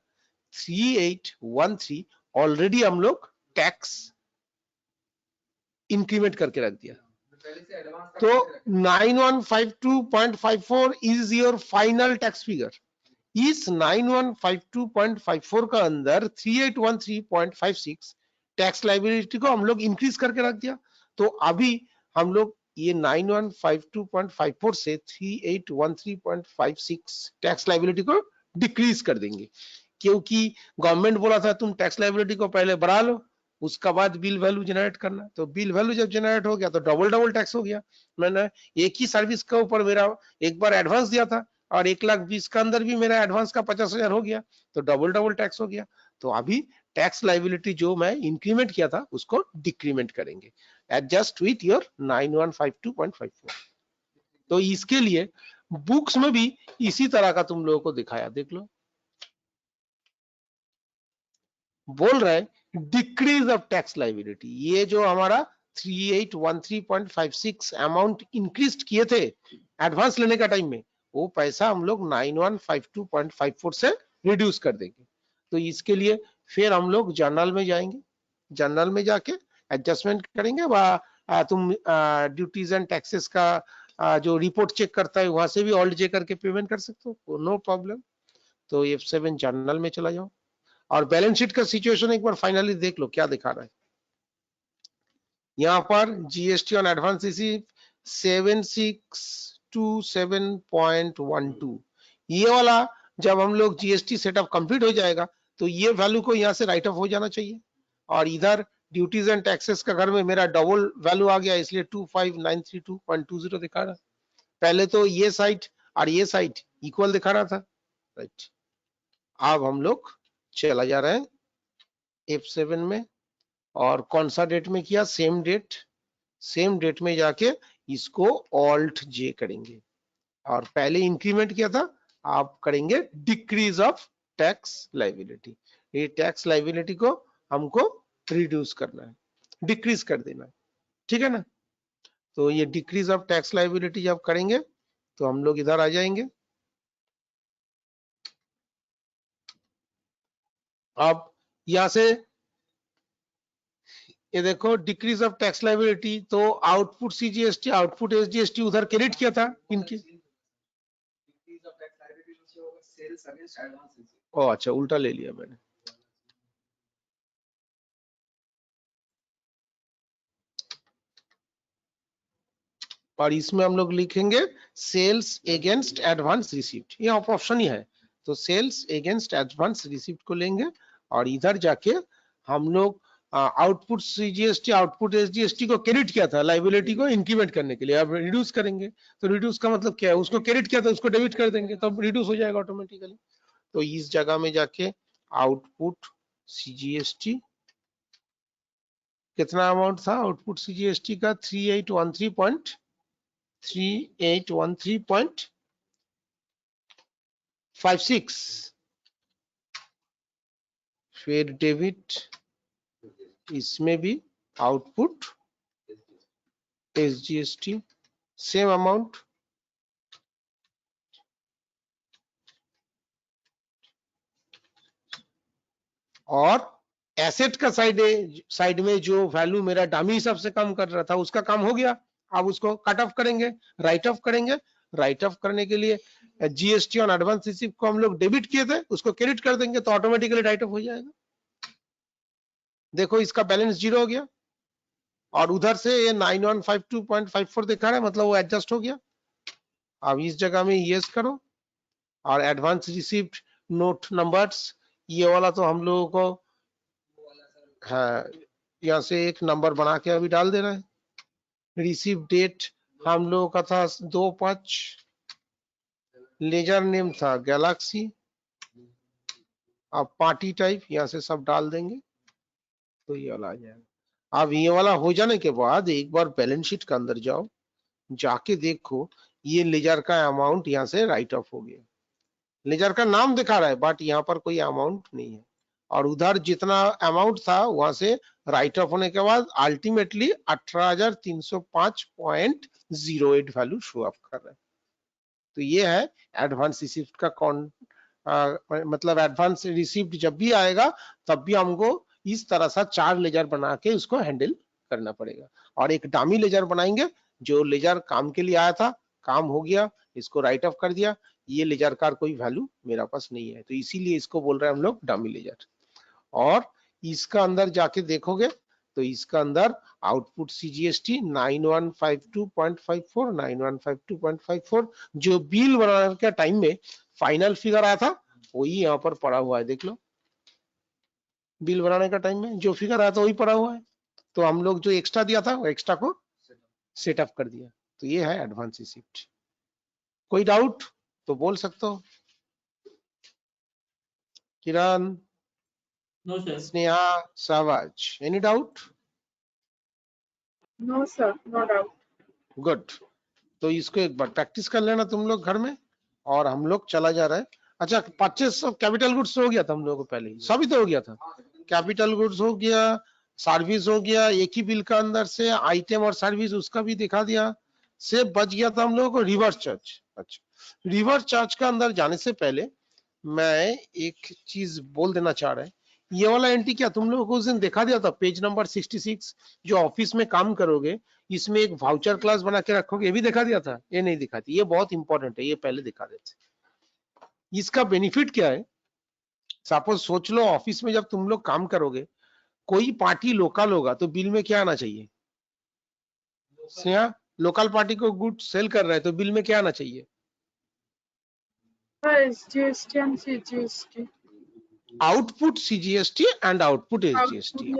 3813 ऑलरेडी हम लोग टैक्स इंक्रीमेंट करके रख दिया। तो 9152.54 is your final tax figure. इस 9152.54 का अंदर 3813.56 टैक्स लाइबिलिटी को हम लोग इंक्रीज करके रख दिया। तो अभी हम लोग ये 9152.54 से 3813.56 टैक्स लाइबिलिटी को डिक्रीज कर देंगे, क्योंकि गवर्नमेंट बोला था तुम टैक्स लाइबिलिटी को पहले बढ़ा लो, उसका बाद बिल वैल्यू जनरेट करना। तो बिल वैल्यू जब जनरेट हो गया तो डबल टैक्स हो गया। मैंने एक ही सर्विस के ऊपर मेरा एक बार एडवांस दिया था, और 1,20,000 का अंदर भी मेरा एडवांस का 50,000 हो गया, तो डबल टैक्स हो गया। तो अभी टैक्स लाइबिलिटी जो मैं इंक्रीमेंट किया था उसको डिक्रीमेंट करेंगे, एडजस्ट विथ योर 9152.54। तो इसके लिए बुक्स में भी इसी तरह का तुम लोगों को दिखाया, देख लो। बोल रहा है डिक्रीज ऑफ टैक्स लाइबिलिटी। ये जो हमारा 3813.56 अमाउंट इंक्रीज किए थे एडवांस लेने का टाइम में, वो पैसा हम लोग 9152.54 से रिड्यूस कर देंगे। तो इसके लिए फिर हम लोग जर्नल में जाएंगे, जर्नल में जाके एडजस्टमेंट करेंगे। तुम ड्यूटीज एंड टैक्सेस का जो रिपोर्ट चेक करता है वहां से भी ऑल्ट जे करके पेमेंट कर सकते हो, नो प्रॉब्लम। तो F7 जर्नल में चला जाओ, और बैलेंस शीट का सिचुएशन एक बार फाइनली देख लो क्या दिखा रहा है। यहाँ पर जीएसटी ऑन एडवांस रिसीव 7627.12, ये वाला जब हम लोग जीएसटी सेटअप कंप्लीट हो जाएगा तो ये वैल्यू को यहाँ से राइट ऑफ हो जाना चाहिए। और इधर ड्यूटीज एंड टैक्सेस का घर में मेरा डबल वैल्यू आ गया, इसलिए 25,932.20 दिखा रहा। पहले तो ये साइड और ये साइड इक्वल दिखा रहा था, राइट। अब हम लोग चला जा रहे हैं F7 में, और कौन सा डेट में किया, सेम डेट में जाके इसको ऑल्ट जे करेंगे, और पहले इंक्रीमेंट किया था, आप करेंगे डिक्रीज ऑफ टैक्स लाइबिलिटी। ये टैक्स लाइबिलिटी को हमको रिड्यूस करना है, डिक्रीज कर देना है, ठीक है ना। तो ये डिक्रीज ऑफ टैक्स लाइबिलिटी जब करेंगे तो हम लोग इधर आ जाएंगे। अब यहां से ये देखो डिक्रीज ऑफ टैक्स लाइबिलिटी, तो आउटपुट सीजीएसटी, आउटपुट एसजीएसटी उधर क्रेडिट किया था इनके। ओ अच्छा, उल्टा ले लिया मैंने। और इसमें हम लोग लिखेंगे सेल्स अगेंस्ट एडवांस रिसीव्ड, ये ऑप्शन ही है। तो सेल्स अगेंस्ट एडवांस रिसीव्ड को लेंगे, और इधर जाके हम लोग आउटपुट सीजीएसटी आउटपुट एसजीएसटी को क्रेडिट किया था लाइबिलिटी को इंक्रीमेंट करने के लिए, अब रिड्यूस करेंगे तो रिड्यूस का मतलब क्या है, उसको क्रेडिट किया था उसको डेबिट कर देंगे तब रिड्यूस हो जाएगा ऑटोमेटिकली। तो इस जगह में जाके आउटपुट सीजीएसटी कितना अमाउंट था आउटपुट सीजीएसटी का 3813.56 फिर डेबिट इसमें भी आउटपुट एसजीएसटी सेम अमाउंट और एसेट का साइड में जो वैल्यू मेरा डमी हिसाब से काम कर रहा था उसका काम हो गया। अब उसको कट ऑफ करेंगे, राइट ऑफ करेंगे। राइट ऑफ करने के लिए जीएसटी ऑन एडवांस रिसीव को हम लोग डेबिट किए थे उसको क्रेडिट कर देंगे तो ऑटोमेटिकली राइट ऑफ हो जाएगा। देखो इसका बैलेंस 0 हो गया और उधर से ये 9152.54 दिखा रहा है मतलब वो एडजस्ट हो गया। अब इस जगह में यस करो और एडवांस रिसीव्ड नोट नंबर्स ये वाला तो हम लोगों को हाँ यहाँ से एक नंबर बना के अभी डाल दे रहा है। रिसीव डेट हम लोगों का था 2/5, लेजर नेम था गैलेक्सी, अब पार्टी टाइप यहाँ से सब डाल देंगे तो ये वाला आ जाएगा। अब ये वाला हो जाने के बाद एक बार बैलेंस शीट के अंदर जाओ, जाके देखो ये लेजर का अमाउंट यहाँ से राइट ऑफ हो गया। लेजर का नाम दिखा रहा है बट यहाँ पर कोई अमाउंट नहीं है और उधर जितना अमाउंट था वहां से राइट ऑफ होने के बाद अल्टीमेटली 18,305.08 वैल्यू शो अप कर रहा है। तो ये है एडवांस रिसीव्ड का मतलब एडवांस रिसीव्ड जब भी आएगा तब भी हमको इस तरह सा 4 लेजर बना के उसको हैंडल करना पड़ेगा और एक डामी लेजर बनाएंगे जो लेजर काम के लिए आया था, काम हो गया, इसको राइट ऑफ कर दिया, ये लेजर का कोई वैल्यू मेरा पास नहीं है तो इसीलिए इसको बोल रहे हैं हम लोग डामी लेजर। और इसका अंदर जाके देखोगे तो इसका अंदर आउटपुट सीजीएसटी 9152.54 9152.54 जो बिल बनाने के टाइम में फाइनल फिगर आया था वही यहाँ पर पड़ा हुआ है। देख लो बिल बनाने का टाइम में जो फिगर आया था वही पड़ा हुआ है तो हम लोग जो एक्स्ट्रा दिया था वो एक्स्ट्रा को सेट अप कर दिया। तो ये है एडवांस रिसीप्ट। कोई डाउट तो बोल सकते हो। Kiran, No, sir. स्नेहा, सावाज, any doubt? No, sir, no doubt. Good. तो इसको एक बार प्रैक्टिस कर लेना तुम लोग घर में और हम लोग चला जा रहा है। अच्छा परचेस ऑफ कैपिटल गुड्स हो गया था हम लोगों को पहले ही, सभी तो हो गया था। कैपिटल गुड्स हो गया, सर्विस हो गया, एक ही बिल का अंदर से आइटम और सर्विस उसका भी दिखा दिया। से बच गया था हम लोगों को रिवर्स चार्ज। अच्छा रिवर्स चार्ज का अंदर जाने से पहले मैं एक चीज बोल देना चाह रहा है। ये वाला एंट्री क्या तुम लोगों को उस दिन दिखा दिया था पेज नंबर 66 जो ऑफिस में काम करोगे इसमें एक वाउचर क्लास बना के रखोगे, ये भी दिखा दिया था? ये नहीं दिखाती, ये बहुत इंपॉर्टेंट है, ये पहले दिखा देते। इसका बेनिफिट क्या है, सपोज सोच लो ऑफिस में जब तुम लोग काम करोगे कोई पार्टी लोकल होगा तो बिल में क्या आना चाहिए? स्नेहा, लोकल पार्टी को गुड सेल कर रहा है तो बिल में क्या आना चाहिए? SGST and CGST. Output CGST and output SGST.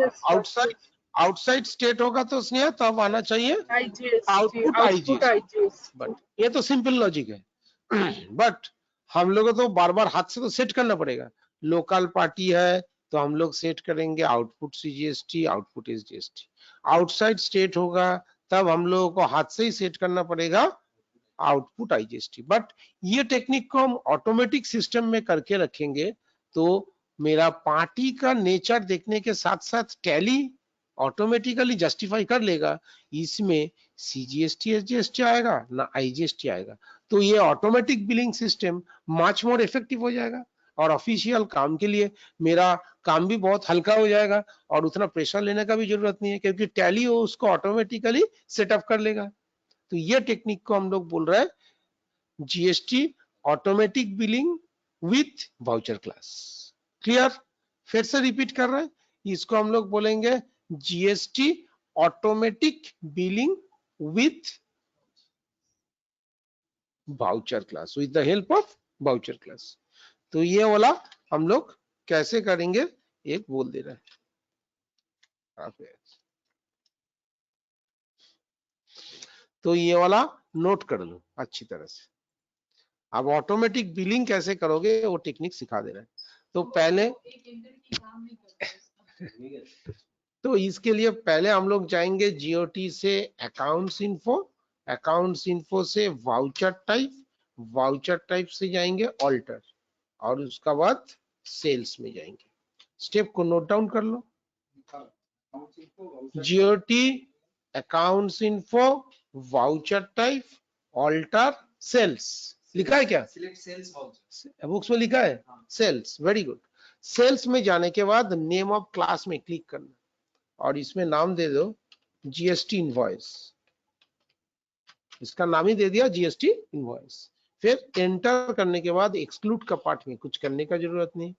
Outside state होगा तो स्नेहा तब आना चाहिए IGST. Output IGST. बट ये तो सिंपल लॉजिक है बट हम लोगों तो बार बार हाथ से तो सेट करना पड़ेगा। लोकल पार्टी है तो हम लोग सेट करेंगे output CGST output SGST. Outside state होगा तब हम लोगों को हाथ से ही सेट करना पड़ेगा आउटपुट आईजीएसटी। बट ये टेक्निक को हम ऑटोमेटिक सिस्टम में करके रखेंगे तो मेरा पार्टी का नेचर देखने के साथ साथ टैली ऑटोमेटिकली जस्टिफाई कर लेगा इसमें सीजीएसटी एसजीएसटी आएगा ना आईजीएसटी आएगा। तो ये automatic billing system much more effective हो जाएगा और ऑफिशियल काम के लिए मेरा काम भी बहुत हल्का हो जाएगा और उतना प्रेशर लेने का भी जरूरत नहीं है क्योंकि टैली वो उसको ऑटोमेटिकली सेटअप कर लेगा। तो ये टेक्निक को हम लोग बोल रहे हैं GST automatic billing with voucher class. Clear? फिर से रिपीट कर रहे हैं, इसको हम लोग बोलेंगे GST automatic billing with voucher class, with the help of voucher class. तो ये वाला हम लोग कैसे करेंगे एक बोल दे रहे हैं। अफेयर्स। तो ये वाला नोट कर लो अच्छी तरह से। अब ऑटोमेटिक बिलिंग कैसे करोगे वो टेक्निक सिखा दे रहा है। तो पहले एक इंटरव्यू काम नहीं करता उसका। तो इसके लिए पहले हम लोग जाएंगे जीओटी से अकाउंट्स इन्फो से वाउचर टाइप से जाएंगे ऑल्टर, और उसका बाद सेल्स में जाएंगे। स्टेप को नोट डाउन कर लो। GOT, accounts info, voucher type, alter, sales. लिखा है क्या सिलेक्ट सेल्स वाउचर, बुक्स में? लिखा है सेल्स। Very good. सेल्स में जाने के बाद नेम ऑफ क्लास में क्लिक करना और इसमें नाम दे दो जीएसटी इनवॉइस। इसका नाम ही दे दिया जीएसटी इनवॉइस। फिर एंटर करने के बाद एक्सक्लूड का पार्ट में कुछ करने का जरूरत नहीं।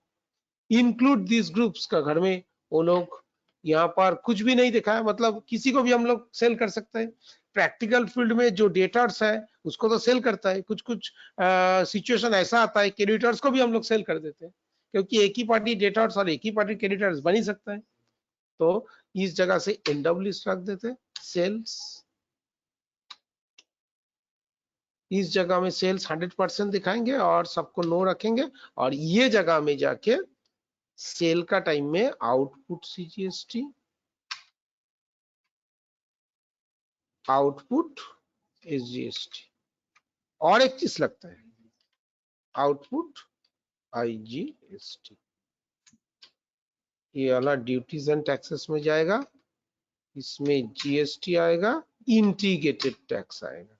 इंक्लूड दिस ग्रुप्स का घर में वो लोग यहाँ पर कुछ भी नहीं दिखा है, मतलब किसी को भी हम लोग सेल कर सकते हैं। प्रैक्टिकल फील्ड में जो डेटर्स है उसको तो सेल करता है, कुछ कुछ सिचुएशन ऐसा आता है क्रेडिटर्स को भी हम लोग सेल कर देते हैं, क्योंकि एक ही पार्टी डेटर्स और एक ही पार्टी क्रेडिटर्स बन ही सकता है। तो इस जगह से एनडब्ल्यू रख देते सेल्स। इस जगह में सेल्स 100% दिखाएंगे और सबको नो रखेंगे, और ये जगह में जाके सेल का टाइम में आउटपुट सीजीएसटी, आउटपुट एसजीएसटी, और एक चीज लगता है आउटपुट आईजीएसटी। ये वाला ड्यूटीज एंड टैक्सेस में जाएगा, इसमें जीएसटी आएगा, इंटीग्रेटेड टैक्स आएगा।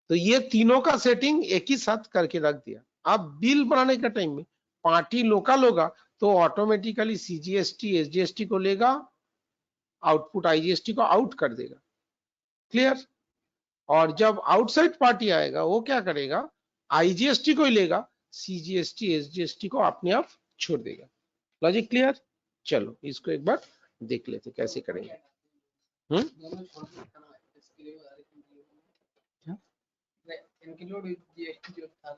तो ये तीनों का सेटिंग एक ही साथ करके रख दिया। अब बिल बनाने का टाइम में पार्टी लोकल होगा तो ऑटोमेटिकली सीजीएसटी एसजीएसटी को लेगा, आउटपुट आईजीएसटी को आउट कर देगा। क्लियर? और जब आउटसाइड पार्टी आएगा वो क्या करेगा, आईजीएसटी को ही लेगा, सीजीएसटी एसजीएसटी को अपने आप छोड़ देगा। Logic clear? चलो इसको एक बार देख लेते कैसे करेंगे। इंक्लूड जीएसटी जो था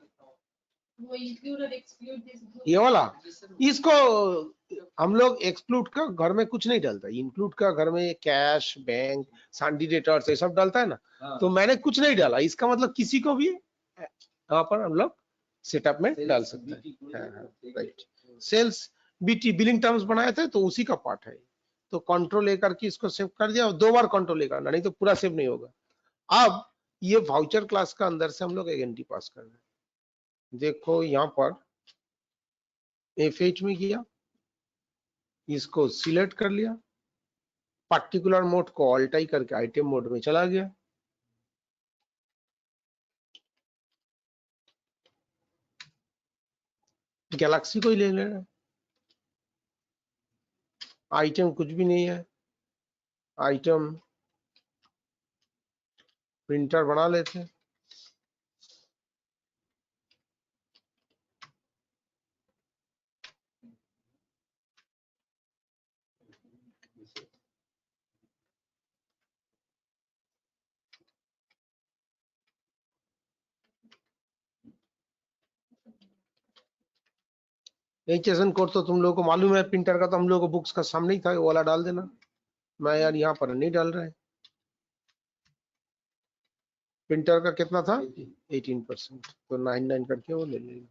वो इंक्लूड और एक्सक्लूड दिस ग्रुप। ये वाला इसको हम लोग एक्सक्लूड का घर में कुछ नहीं डालता, इंक्लूड का घर में कैश, बैंक, सांडी डेटर्स ये सब डालता है ना। तो मैंने कुछ नहीं डाला, इसका मतलब किसी को भी यहाँ पर हम लोग सेटअप में डाल सकते हैं। Right. Sales BT billing terms बनाए थे तो उसी का पार्ट है। तो कंट्रोल ए करके इसको सेव कर दिया, और 2 बार कंट्रोल ए करना, नहीं तो पूरा सेव नहीं होगा। अब ये वाउचर क्लास का अंदर से हम लोग एक एंट्री पास कर रहे हैं। देखो यहाँ पर F8 में किया, इसको सिलेक्ट कर लिया, पर्टिकुलर मोड को ऑल्ट आई करके आइटम मोड में चला गया। गैलेक्सी को ही ले रहे हैं, आइटम कुछ भी नहीं है, आइटम प्रिंटर बना लेते हैं। एचएसएन कोड तो तुम लोगों को मालूम है, प्रिंटर का तो हम लोगों को बुक्स का सामने ही था, वो वाला डाल देना। मैं यार यहाँ पर नहीं डाल रहा है। प्रिंटर का कितना था 18%, तो 99 करके वो ले लेगा।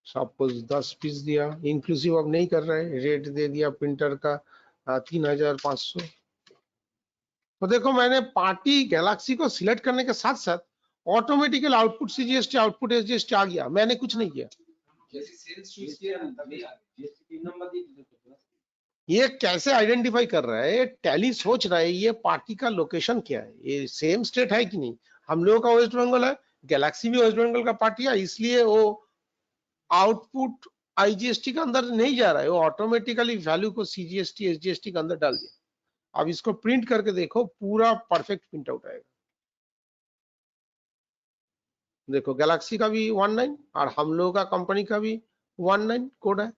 सपोज 10 पीस दिया, इंक्लूसिव अब नहीं कर रहे, रेट दे दिया प्रिंटर का 3500। तो देखो मैंने पार्टी गैलेक्सी को सिलेक्ट करने के साथ साथ automatically output CGST, output SGST आ गया, मैंने कुछ नहीं किया। जैसे सेल्स चूज किया ना तभी आ गया। जीएसटी नंबर दी ये कैसे आइडेंटिफाई कर रहा है, टैली सोच रहा है ये पार्टी का लोकेशन क्या है, ये सेम स्टेट है कि नहीं। हम लोगों का वेस्ट बंगाल है, गैलेक्सी भी वेस्ट बंगाल का पार्टी है, इसलिए वो आउटपुट आईजीएसटी के अंदर नहीं जा रहा है, वो ऑटोमेटिकली वैल्यू को सीजीएसटी एसजीएसटी के अंदर डाल दिया। अब इसको प्रिंट करके देखो, पूरा परफेक्ट प्रिंट आउट आएगा। देखो गैलेक्सी का भी 19 और हम लोगों का कंपनी का भी 19 कोड है,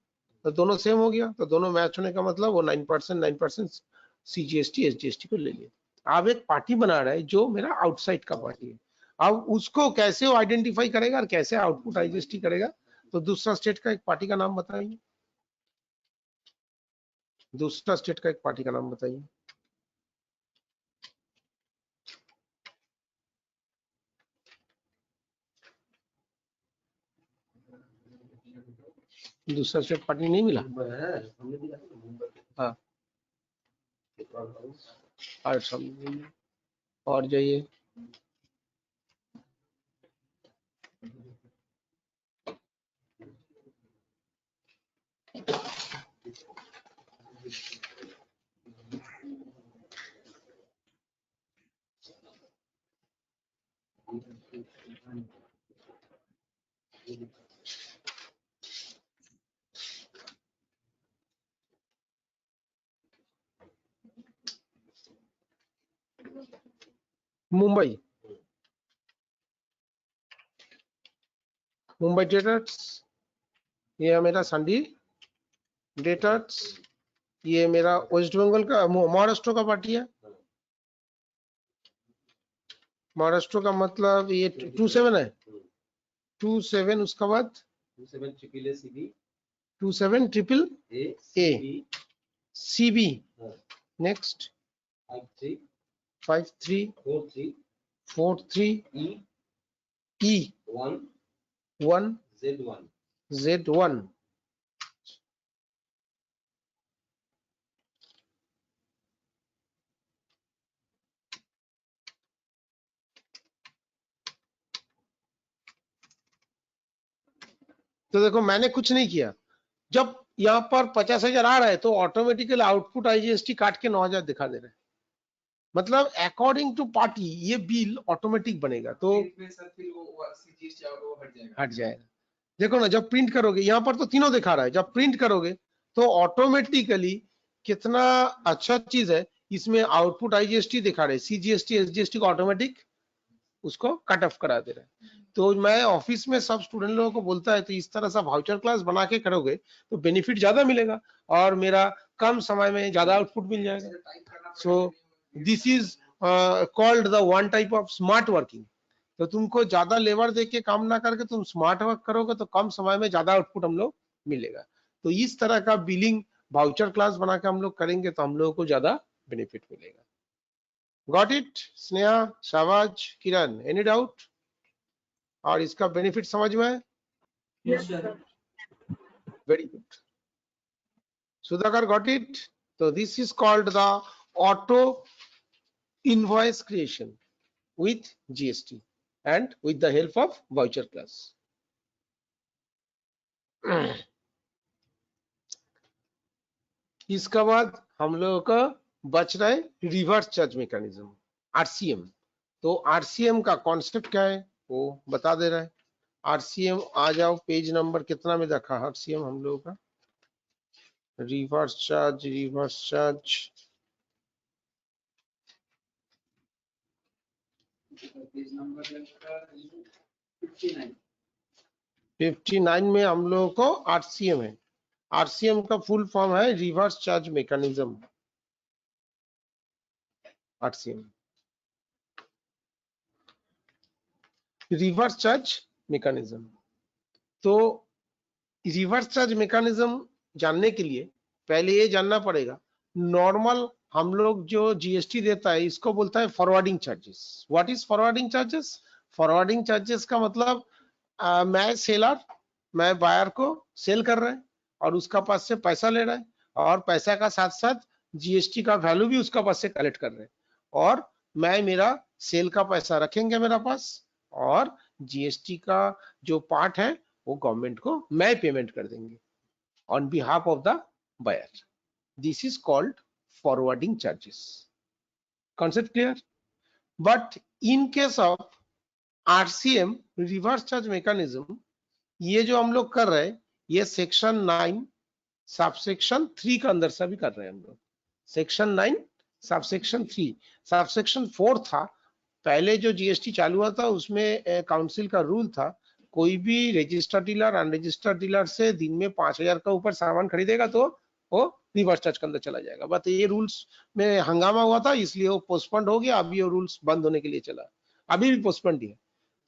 तो दोनों सेम हो गया। तो दोनों मैच होने का मतलब वो 9% सीजीएसटी एसजीएसटी को ले लिया। अब एक पार्टी बना रहा है जो मेरा आउटसाइड का पार्टी है, अब उसको कैसे वो आइडेंटिफाई करेगा और कैसे आउटपुट आईजीएसटी करेगा, तो दूसरा स्टेट का एक पार्टी का नाम बताइए, दूसरा स्टेट का एक पार्टी का नाम बताइए। दूसरा स्टेट पार्टी नहीं मिला। हाँ और जाइए, मुंबई, मुंबई डेटर्स, ये मेरा संडी डेटर्स, ये मेरा वेस्ट बंगाल का महाराष्ट्र का पार्टी है। महाराष्ट्र का मतलब ये 27 है, 27 उसका बाद 27 triple A CB, next 53 43 E 1 Z1। तो देखो मैंने कुछ नहीं किया, जब यहाँ पर 50,000 आ रहा है तो ऑटोमेटिकली आउटपुट आईजीएसटी काट के 9,000 दिखा दे रहा है, मतलब अकॉर्डिंग टू पार्टी ये बिल ऑटोमेटिक बनेगा। तो हट जाएगा। देखो ना जब प्रिंट करोगे यहाँ पर तो तीनों दिखा रहा है, जब प्रिंट करोगे तो ऑटोमेटिकली कितना अच्छा चीज है, इसमें आउटपुट आईजीएसटी दिखा रहे, सीजीएसटी एसजीएसटी को ऑटोमेटिक उसको कट ऑफ करा दे रहा है। तो मैं ऑफिस में सब स्टूडेंट लोगों को बोलता है तो इस तरह से वाउचर क्लास बना के करोगे तो बेनिफिट ज्यादा मिलेगा और मेरा कम समय में ज्यादा आउटपुट मिल जाएगा। So this is called the one type of smart working. तो तुमको ज्यादा लेबर दे के काम ना करके तुम स्मार्ट वर्क करोगे तो कम समय में ज्यादा आउटपुट हम लोग मिलेगा। तो इस तरह का बिलिंग वाउचर क्लास बना के हम लोग करेंगे तो हम लोगों को ज्यादा बेनिफिट मिलेगा। Got it Sneha, Shahbaz, Kiran, any doubt? और इसका बेनिफिट समझ में? Yes, sir. Very good. Sudhakar got it? तो this is called the auto invoice creation with GST and with the help of voucher class. इसका बाद हम लोगों का बच रहा है रिवर्स चार्ज मैकेनिज्म, आरसीएम। तो आरसीएम का कॉन्सेप्ट क्या है वो बता दे रहा है। आरसीएम आ जाओ, पेज नंबर कितना में रखा आरसीएम हम लोगों का? रिवर्स चार्ज, रिवर्स चार्ज 59 में हम लोगों को आरसीएम है। आरसीएम का फुल फॉर्म है reverse charge mechanism, RCM reverse charge mechanism. तो रिवर्स चार्ज मैकेनिज्म जानने के लिए पहले ये जानना पड़ेगा, नॉर्मल हम लोग जो जीएसटी देता है इसको बोलता है forwarding charges. What is forwarding charges? Forwarding charges का मतलब मैं सेलर, मैं बायर को सेल कर रहा है और उसका पास से पैसा ले रहा है और पैसा का साथ साथ जीएसटी का वैल्यू भी उसका पास से कलेक्ट कर रहे हैं और मैं मेरा सेल का पैसा रखेंगे मेरा पास और जीएसटी का जो पार्ट है वो गवर्नमेंट को मैं पेमेंट कर देंगे on behalf of the buyer. This is called forwarding charges. Concept clear? But in case of RCM reverse charge mechanism, ये जो हम लोग कर रहे हैं ये सेक्शन 9 सबसेक्शन 3 का अंदर से भी कर रहे हैं हम लोग। सेक्शन 9 सबसेक्शन 3, सबसेक्शन 4 था पहले जो जीएसटी चालू हुआ था उसमें काउंसिल का रूल था कोई भी रजिस्टर्ड डीलर अनरजिस्टर्ड डीलर से दिन में 5,000 का ऊपर सामान खरीदेगा तो वो रिवर्स चार्ज के अंदर चला जाएगा। बट ये रूल्स में हंगामा हुआ था इसलिए वो पोस्टपोन्ड हो गया, अभी वो रूल्स बंद होने के लिए चला, अभी भी पोस्टपोन्ड ही है।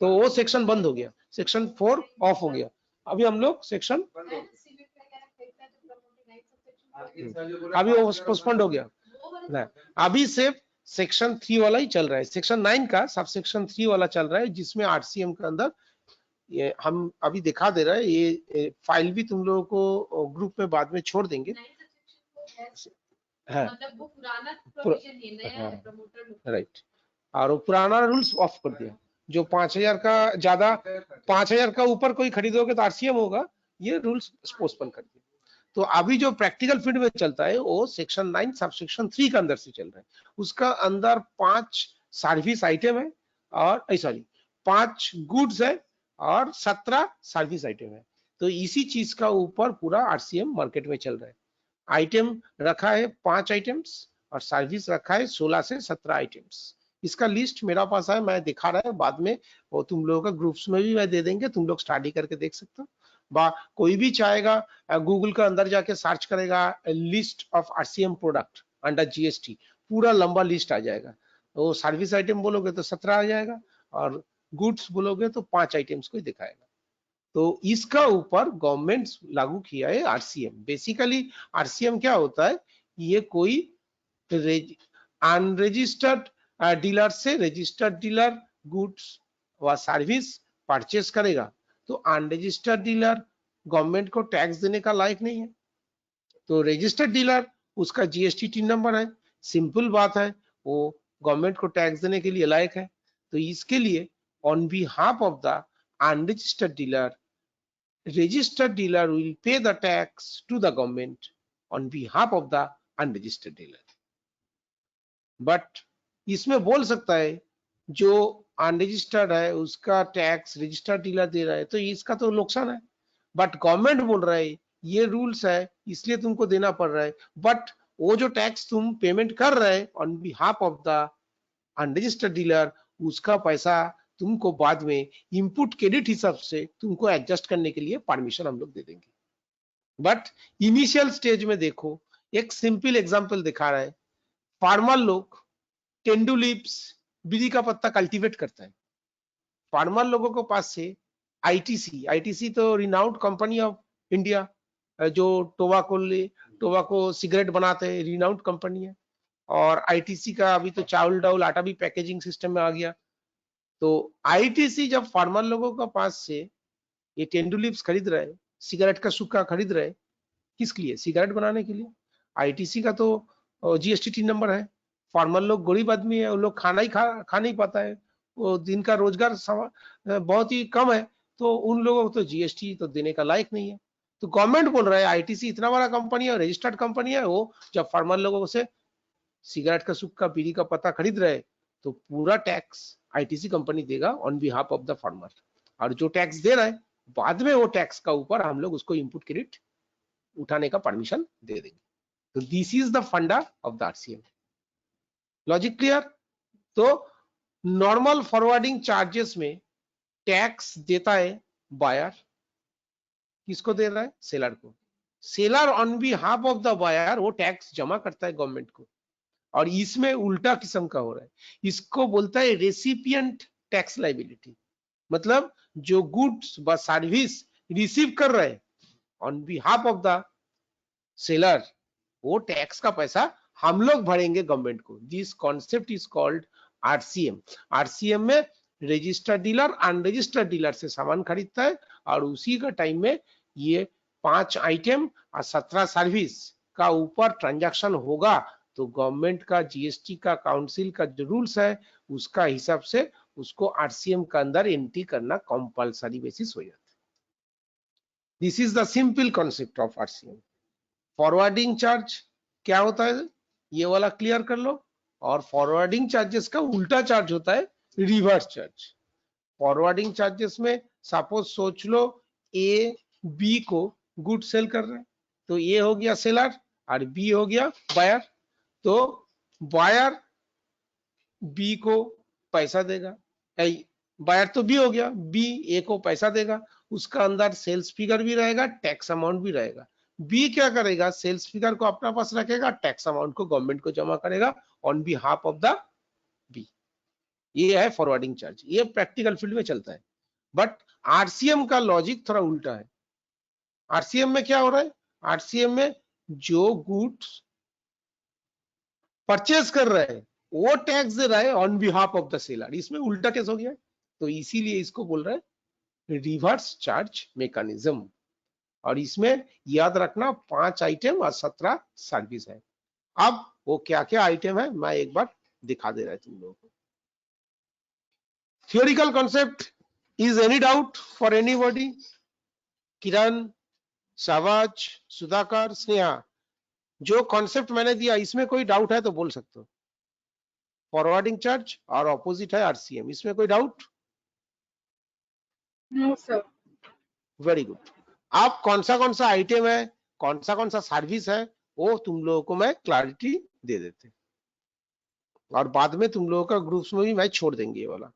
तो वो सेक्शन बंद हो गया, सेक्शन 4 ऑफ हो गया। अभी हम लोग सेक्शन सिविल वगैरह खरीदता है तो प्रमोटर 9 सबसेक्शन इस बार जो बोला अभी वो पोस्टपोन्ड हो गया वो वाला ना, अभी सिर्फ सेक्शन 3 वाला ही चल रहा है। सेक्शन 9 का सब सेक्शन 3 वाला चल रहा है, जिसमें आरसीएम के अंदर ये हम अभी दिखा दे रहा है। ये फाइल भी तुम लोगों को ग्रुप में बाद में छोड़ देंगे। 9 सबसेक्शन को हाँ मतलब वो पुराना प्रोविजन है, नया हाँ। है प्रमोटर राइट, और वो पुराना रूल्स ऑफ कर दिया। जो 5000 का ज्यादा 5000 का ऊपर कोई खरीदोगे तो आरसीएम होगा, ये रूल्स पोस्टपोन कर दिया। तो अभी जो प्रैक्टिकल फील्ड में चलता है वो सेक्शन 9 सब सेक्शन 3 के अंदर से चल रहा है। उसका अंदर 5 सर्विस आइटम है और 5 गुड्स है और 17 सर्विस आइटम है। तो इसी चीज का ऊपर पूरा आरसीएम मार्केट में चल रहा है। आइटम रखा है 5 आइटम्स और सर्विस रखा है 16 से 17 आइटम्स। इसका लिस्ट मेरा पास है, मैं दिखा रहा है, बाद में वो तुम लोगों का ग्रुप्स में भी मैं दे देंगे, तुम लोग स्टडी करके देख सकते हो। कोई भी चाहेगा गूगल का अंदर जाके सर्च करेगा list of RCM product under GST, पूरा लंबा लिस्ट आ जाएगा। तो सर्विस आइटम बोलोगे तो 17 आ जाएगा और गुड्स बोलोगे तो 5 आइटम्स को दिखाएगा। तो इसका ऊपर गवर्नमेंट लागू किया है आरसीएम। बेसिकली आरसीएम क्या होता है, ये कोई अनरजिस्टर्ड डीलर से रजिस्टर्ड डीलर गुड्स व सर्विस परचेस करेगा तो अनरजिस्टर्ड डीलर गवर्नमेंट को टैक्स देने का लायक नहीं है। तो रजिस्टर्ड डीलर उसका जीएसटी टीन नंबर है, सिंपल बात है, वो गवर्नमेंट को टैक्स देने के लिए लायक है। तो इसके लिए on behalf of the unregistered dealer, registered dealer will pay the tax to the government on behalf of the unregistered dealer. But इसमें बोल सकता है जो अनरजिस्टर्ड है उसका टैक्स रजिस्टर्ड डीलर दे रहा है तो इसका तो नुकसान है। बट गवर्नमेंट बोल रहा है ये रूल्स है इसलिए तुमको देना पड़ रहा है, बट वो जो टैक्स तुम पेमेंट कर रहे हैं on behalf of the unregistered dealer, उसका पैसा तुमको बाद में इनपुट क्रेडिट हिसाब से तुमको एडजस्ट करने के लिए परमिशन हम लोग दे देंगे। बट इनिशियल स्टेज में देखो, एक सिंपल एग्जांपल दिखा रहा है। फार्मर लोग टेंडू लीव्स बीड़ी का पत्ता कल्टीवेट करता है। फार्मर लोगों के पास से आईटीसी तो रिनाउंड कंपनी ऑफ इंडिया, जो टोबाको सिगरेट बनाते हैं, रिनाउंड कंपनी है। और आईटीसी का अभी तो चावल डाउल आटा भी पैकेजिंग सिस्टम में आ गया। तो आईटीसी जब फार्मर लोगों के पास से ये टेंडू लीव्स खरीद रहे हैं, सिगरेट का सुक्का खरीद रहे हैं, किसके लिए? सिगरेट बनाने के लिए। आईटीसी का तो जीएसटी टीन नंबर है। फार्मर लोग गरीब आदमी है, वो लोग खा नहीं पाता है, वो दिन का रोजगार बहुत ही कम है, तो उन लोगों को तो जीएसटी तो देने का लायक नहीं है। तो गवर्नमेंट बोल रहा है आईटीसी इतना बड़ा कंपनी है, रजिस्टर्ड कंपनी है, वो जब फार्मर लोगों से सिगरेट का सुक्का बीड़ी का पत्ता खरीद रहे तो पूरा टैक्स आईटीसी कंपनी देगा on behalf of the farmer. और जो टैक्स दे रहा है बाद में वो टैक्स का ऊपर हम लोग उसको इनपुट क्रेडिट उठाने का परमिशन दे देंगे। तो this is the funda of the RCM. Logic clear? तो नॉर्मल फॉरवर्डिंग चार्जेस में टैक्स देता है बायर, किसको दे रहा है? सेलर को। Seller on behalf of the buyer वो टैक्स जमा करता है गवर्नमेंट को। और इसमें उल्टा किस्म का हो रहा है, इसको बोलता है रेसिपिएंट टैक्स लाइबिलिटी। मतलब जो गुड्स व सर्विस रिसीव कर रहे हैं on behalf of the seller, वो टैक्स का पैसा हम लोग भरेंगे गवर्नमेंट को। This concept is called RCM. RCM में रजिस्टर्ड डीलर अनरजिस्टर्ड डीलर से सामान खरीदता है और उसी का टाइम में ये 5 आइटम और 17 सर्विस का ऊपर ट्रांजैक्शन होगा तो गवर्नमेंट का जीएसटी का काउंसिल का जो रूल्स है उसका हिसाब से उसको आरसीएम का अंदर एंट्री करना कंपलसरी बेसिस हो जाता है। This is the simple concept of RCM. Forwarding charge क्या होता है ये वाला क्लियर कर लो। और फॉरवर्डिंग चार्जेस का उल्टा चार्ज होता है रिवर्स चार्ज। फॉरवर्डिंग चार्जेस में सपोज सोच लो ए बी को गुड सेल कर रहे हैं, तो ए हो गया सेलर और बी हो गया बायर। तो बायर बी को पैसा देगा, बायर तो बी हो गया, बी ए को पैसा देगा, उसका अंदर सेल्स फिगर भी रहेगा, टैक्स अमाउंट भी रहेगा। बी क्या करेगा? सेल्स फिगर को अपना पास रखेगा, टैक्स अमाउंट को गवर्नमेंट को जमा करेगा on behalf of the B. ये है फॉरवर्डिंग चार्ज। ये प्रैक्टिकल फील्ड में चलता है। बट आरसीएम का लॉजिक थोड़ा उल्टा है। आरसीएम में क्या हो रहा है, आरसीएम में जो गुड्स परचेज कर रहा है वो टैक्स दे रहा है on behalf of the seller, इसमें उल्टा केस हो गया है, तो इसीलिए इसको बोल रहा है रिवर्स चार्ज मैकेनिज्म। और इसमें याद रखना 5 आइटम और 17 सर्विस है। अब वो क्या क्या आइटम है मैं एक बार दिखा दे रहा हूं तुम लोगों को। Theoretical concept, is any doubt for anybody? Kiran, Shahbaz, Sudhakar, Sneha, जो कॉन्सेप्ट मैंने दिया इसमें कोई डाउट है तो बोल सकते हो। फॉरवर्डिंग चार्ज और ऑपोजिट है आरसीएम, इसमें कोई doubt? No, sir. Very good. आप कौन सा आइटम है, कौन सा सर्विस है, वो तुम लोगों को मैं क्लैरिटी दे देते, और बाद में तुम लोगों का ग्रुप्स में भी मैं छोड़ देंगे ये वाला।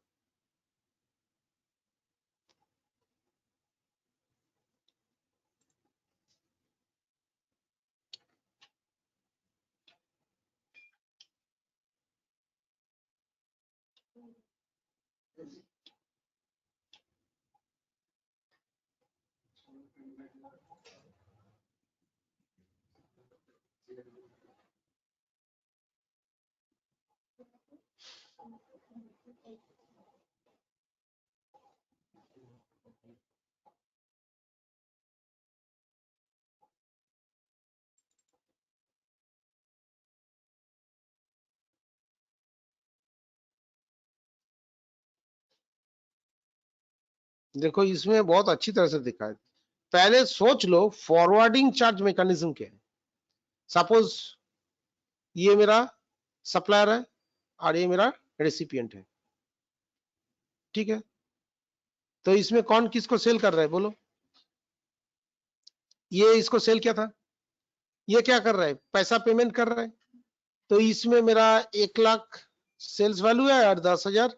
देखो इसमें बहुत अच्छी तरह से दिखा है। पहले सोच लो फॉरवर्डिंग चार्ज मैकेनिज्म क्या है। सपोज ये मेरा सप्लायर है और ये मेरा रेसिपिएंट है, ठीक है, तो इसमें कौन किसको सेल कर रहा है बोलो? ये इसको सेल किया था, ये क्या कर रहा है, पैसा पेमेंट कर रहा है, तो इसमें मेरा 1 लाख सेल्स वैल्यू है और 10,000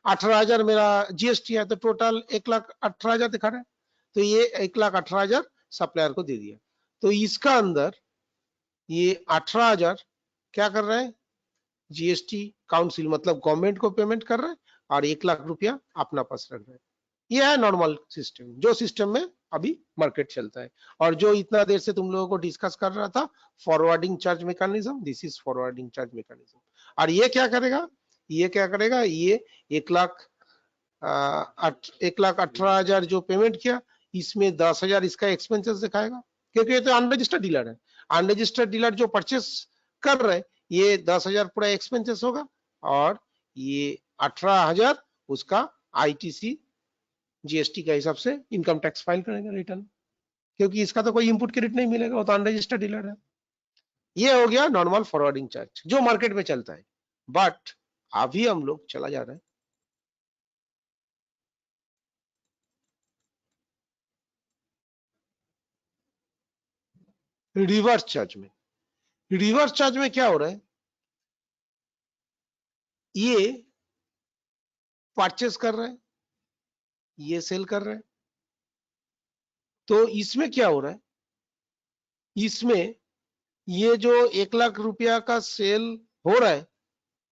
18,000 मेरा जीएसटी है, तो टोटल 1,18,000 दिखा रहा है, तो ये 1,18,000 सप्लायर को दे दिया। तो इसका अंदर ये 18,000 क्या कर रहा है, जीएसटी काउंसिल मतलब गवर्नमेंट को पेमेंट कर रहा है, और 1 लाख रुपया अपना पास रख रहा है। ये है नॉर्मल सिस्टम, जो सिस्टम में अभी मार्केट चलता है, और जो इतना देर से तुम लोगों को डिस्कस कर रहा था forwarding charge mechanism, this is forwarding charge mechanism. और ये क्या करेगा, ये क्या करेगा, ये 1,18,000 जो पेमेंट किया, इसमें 10,000 इसका एक्सपेंसेस दिखाएगा, क्योंकि ये तो अनरजिस्टर्ड डीलर है। अनरजिस्टर्ड डीलर जो परचेस कर रहे हैं, ये 10,000 पूरा एक्सपेंसेस होगा, और ये 18,000 उसका आईटीसी जीएसटी के हिसाब से इनकम टैक्स फाइल करेगा रिटर्न, क्योंकि इसका तो कोई इनपुट क्रेडिट नहीं मिलेगा, वो तो अनरजिस्टर्ड डीलर है। ये हो गया नॉर्मल फॉरवर्डिंग चार्ज जो मार्केट में चलता है। बट अभी हम लोग चला जा रहा है रिवर्स चार्ज में। रिवर्स चार्ज में क्या हो रहा है, ये परचेस कर रहा है, ये सेल कर रहा है, तो इसमें क्या हो रहा है, इसमें ये जो 1 लाख रुपया का सेल हो रहा है,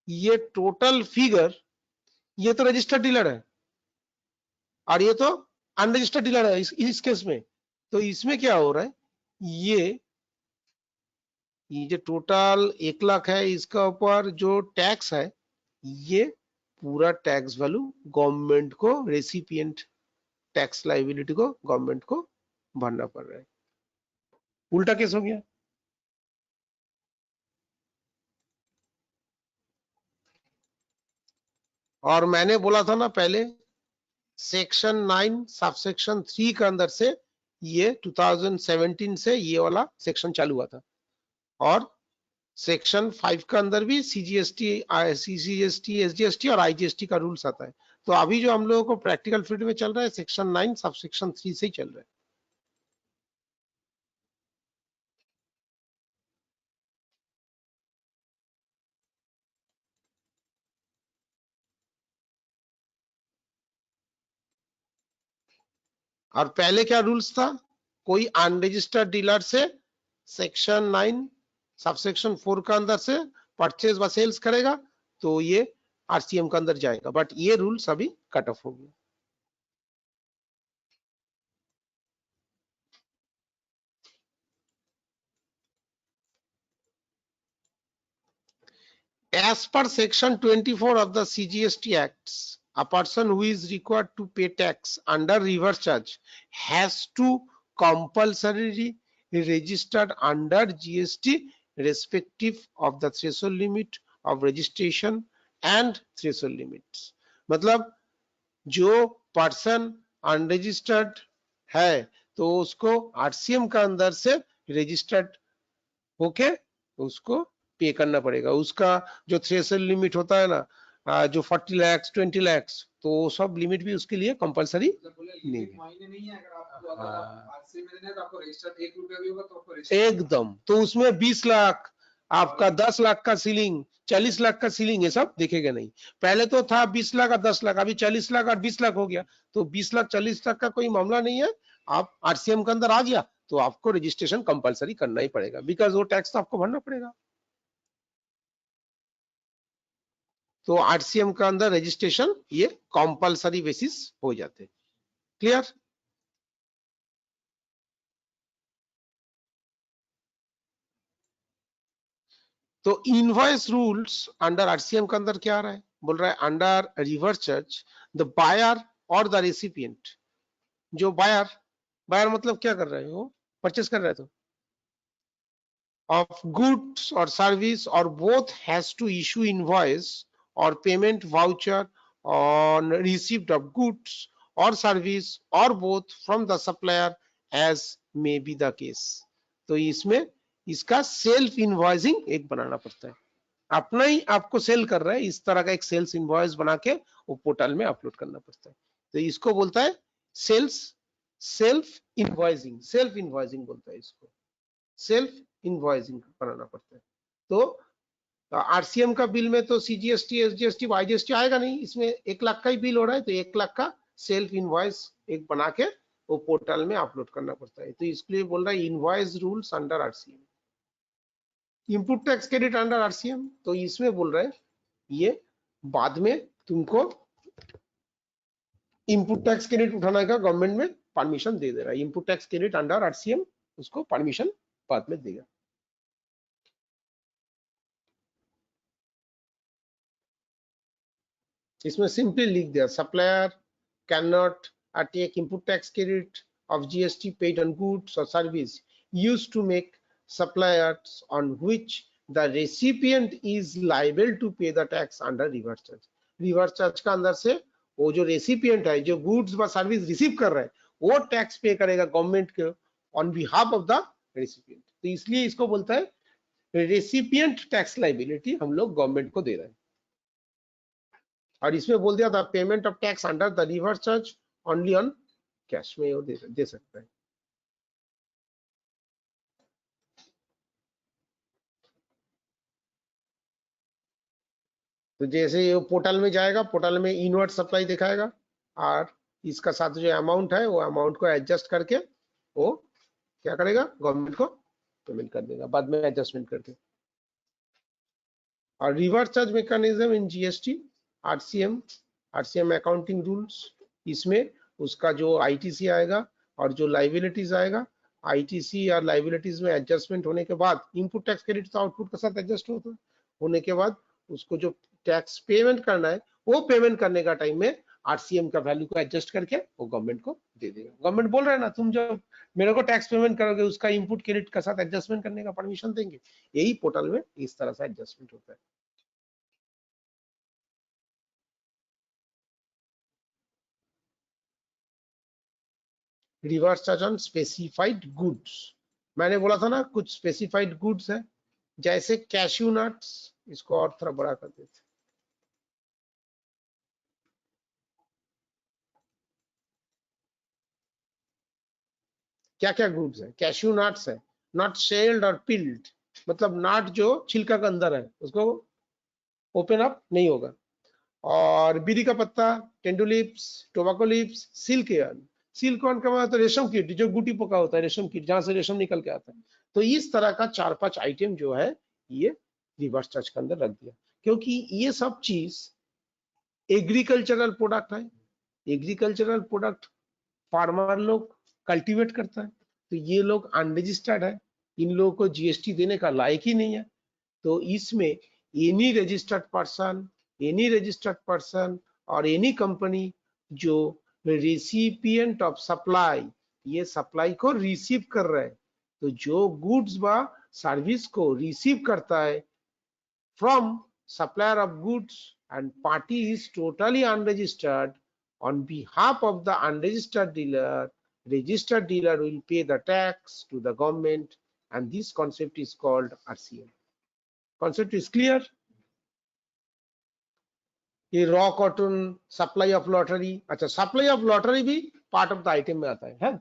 ये टोटल फिगर, ये तो रजिस्टर्ड डीलर है और ये तो अनरजिस्टर्ड डीलर है इस केस में। तो इसमें क्या हो रहा है, ये जो टोटल 1 लाख है, इसका ऊपर जो टैक्स है, ये पूरा टैक्स वैल्यू गवर्नमेंट को, रेसिपिएंट टैक्स लाइबिलिटी को गवर्नमेंट को भरना पड़ रहा है। उल्टा केस हो गया। और मैंने बोला था ना पहले, सेक्शन 9 सबसेक्शन 3 के अंदर से ये 2017 से ये वाला सेक्शन चालू हुआ था, और सेक्शन 5 के अंदर भी सीजीएसटी, सीजीएसटी, एसजीएसटी और आईजीएसटी का रूल्स आता है। तो अभी जो हम लोगों को प्रैक्टिकल फील्ड में चल रहा है, सेक्शन 9 सबसेक्शन 3 से ही चल रहा है। और पहले क्या रूल्स था, कोई अनरजिस्टर्ड डीलर से सेक्शन 9 सबसेक्शन 4 का अंदर से परचेज व सेल्स करेगा तो ये आरसीएम के अंदर जाएगा, बट ये रूल्स अभी कट ऑफ हो गया। As per section 24 of the CGST Acts, a person who is required to pay tax under reverse charge has to compulsorily registered under GST respective of the threshold limit of registration and threshold limits. मतलब जो person unregistered है तो उसको RCM का अंदर से registered होके उसको पे करना पड़ेगा। उसका जो थ्रेशोल्ड लिमिट होता है ना, जो 40 लाख 20 लाख, तो सब लिमिट भी उसके लिए कंपलसरी नहीं है। मायने नहीं है, अगर आपको आरसी में देना है तो आपको रजिस्टर्ड 1 रुपया भी होगा तो आपको रजिस्टर्ड एकदम। तो उसमें 20 लाख आपका 10 लाख का सीलिंग 40 लाख का सीलिंग ये सब देखेगा नहीं। पहले तो था 20 लाख और 10 लाख, अभी 40 लाख और 20 लाख हो गया। तो 20 लाख 40 लाख का कोई मामला नहीं है। आप आरसीएम के अंदर आ गया तो आपको रजिस्ट्रेशन कंपलसरी करना ही पड़ेगा, बिकॉज वो टैक्स तो आपको भरना पड़ेगा। तो आरसीएम का अंदर रजिस्ट्रेशन ये कंपलसरी बेसिस हो जाते। क्लियर? तो इनवॉइस रूल्स अंडर आरसीएम के अंदर क्या आ रहा है? बोल रहा है under reverse charge the buyer और द रेसिपिएंट, जो बायर मतलब क्या कर रहा है? वो परचेस कर रहा है तो of goods or service or both has to issue invoice or payment voucher on receipt of goods or service or both from the supplier as may be the case। तो इसमें इसका सेल्फ इनवॉइसिंग एक बनाना पड़ता है। अपना ही आपको cell कर रहा है, इस तरह का एक सेल्स इनवॉइस बना के वो पोर्टल में अपलोड करना पड़ता है। तो इसको बोलता है सेल्फ इनवॉइसिंग बोलता है इसको। सेल्फ इनवॉइसिंग बनाना पड़ता है। तो आरसीएम का बिल में तो सीजीएसटी एसजीएसटी वाईजीएसटी आएगा नहीं, इसमें 1 लाख का ही बिल हो रहा है तो 1 लाख का सेल्फ इनवॉइस एक बना के वो पोर्टल में अपलोड करना पड़ता है। तो इसके लिए बोल रहा है invoice rules under RCM. Input tax credit under RCM, तो इसमें बोल रहा है ये बाद में तुमको इनपुट टैक्स क्रेडिट उठाने का गवर्नमेंट में परमिशन दे रहा है। Input tax credit under RCM उसको परमिशन बाद में देगा। इसमें सिंपली लिख दिया supplier can not take input tax credit of GST paid on goods और service used to make suppliers on which the recipient is liable to pay the tax under reverse charge। Reverse charge का अंदर से वो जो recipient है, जो goods व service receive कर रहा है, वो टैक्स पे करेगा गवर्नमेंट के on behalf of the recipient. तो इसलिए इसको बोलता है रेसिपिएंट टैक्स लाइबिलिटी हम लोग गवर्नमेंट को दे रहे हैं। और इसमें बोल दिया था payment of tax under the reverse charge only on cash में वो दे सकता है। तो जैसे ये पोर्टल में जाएगा, पोर्टल में इनवर्ट सप्लाई दिखाएगा और इसका साथ जो अमाउंट है वो अमाउंट को एडजस्ट करके वो क्या करेगा, गवर्नमेंट को पेमेंट कर देगा बाद में एडजस्टमेंट करके। और reverse charge mechanism in GST RCM accounting rules, इसमें उसका जो आईटीसी आएगा और जो लाइबिलिटीज आएगा, आईटीसी और लाइबिलिटीज में एडजस्टमेंट होने के बाद इनपुट टैक्स क्रेडिट तो आउटपुट के साथ एडजस्ट होने के बाद उसको जो टैक्स पेमेंट करना है वो पेमेंट करने का टाइम में आरसीएम का वैल्यू को एडजस्ट करके वो गवर्नमेंट को दे देगा। गवर्नमेंट बोल रहा है ना तुम जब मेरे को टैक्स पेमेंट करोगे उसका इनपुट क्रेडिट के साथ एडजस्टमेंट करने का परमिशन देंगे। यही पोर्टल में इस तरह से एडजस्टमेंट होता है। Reverse charge on specified goods, मैंने बोला था ना कुछ स्पेसिफाइड गुड्स है जैसे कैश्यू नट्स, इसको और थोड़ा बड़ा कर देते। क्या क्या गुड्स है? कैश्यू नट्स है, नॉट शेल्ड और पिल्ड, मतलब नट जो छिलका के अंदर है उसको ओपन अप नहीं होगा। और बीड़ी का पत्ता, tendu leaves, tobacco leaves, silk yarn. Silk yarn का मतलब रेशम कीट, जो गुटी पका होता है रेशम कीट, जहां से रेशम निकल के आता है। तो इस तरह का 4-5 आइटम जो है ये रिवर्स चार्ज के अंदर रख दिया, क्योंकि ये सब चीज एग्रीकल्चरल प्रोडक्ट है। एग्रीकल्चरल प्रोडक्ट फार्मर लोग कल्टीवेट करता है, तो ये लोग अनरजिस्टर्ड है, इन लोगों को जीएसटी देने का लायक ही नहीं है। तो इसमें एनी रजिस्टर्ड पर्सन और एनी कंपनी जो रिसिपिएंट ऑफ सप्लाई, ये सप्लाई को रिसीव कर रहा है, तो जो गुड्स व सर्विस को रिसीव करता है from supplier of goods and party is totally unregistered, on behalf of the unregistered dealer, registered dealer will pay the tax to the government, and this concept is called RCM. Concept is clear? ये raw cotton, supply of lottery, अच्छा supply of lottery भी part of the item में आता है?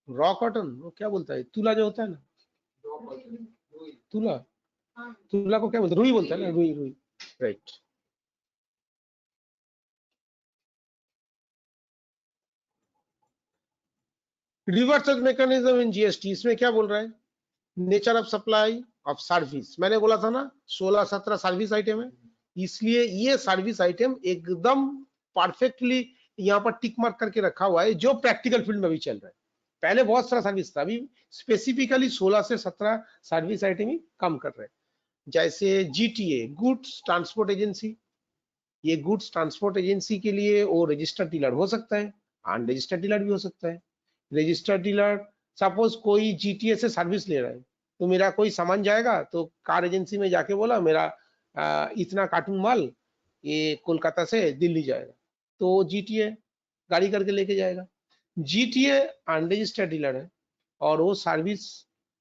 Raw cotton वो क्या बोलता है, तुला जो होता है ना, तुला, तुला को क्या बोलते हैं, रुई बोलता है ना, रुई रुई, right. Reverse charge mechanism in GST, इसमें क्या बोल रहा है, nature of supply of service, मैंने बोला था ना 16-17 सर्विस आइटम है, इसलिए ये सर्विस आइटम एकदम परफेक्टली यहाँ पर टिक मार्क करके रखा हुआ है जो प्रैक्टिकल फील्ड में भी चल रहा है। पहले बहुत सारा सर्विस था, अभी स्पेसिफिकली 16 से 17 सर्विस आइटम ही काम कर रहे हैं। जैसे जीटीए, गुड्स ट्रांसपोर्ट एजेंसी, ये गुड्स ट्रांसपोर्ट एजेंसी के लिए वो रजिस्टर्ड डीलर हो सकता है, अनरजिस्टर्ड डीलर भी हो सकता है। रजिस्टर्ड डीलर, सपोज कोई जीटीए से सर्विस ले रहा है, तो मेरा कोई सामान जाएगा तो कार एजेंसी में जाके बोला मेरा इतना कार्टून माल ये कोलकाता से दिल्ली जाएगा, तो जीटीए गाड़ी करके लेके जाएगा। जीटीए अनरजिस्टर्ड डीलर है और वो सर्विस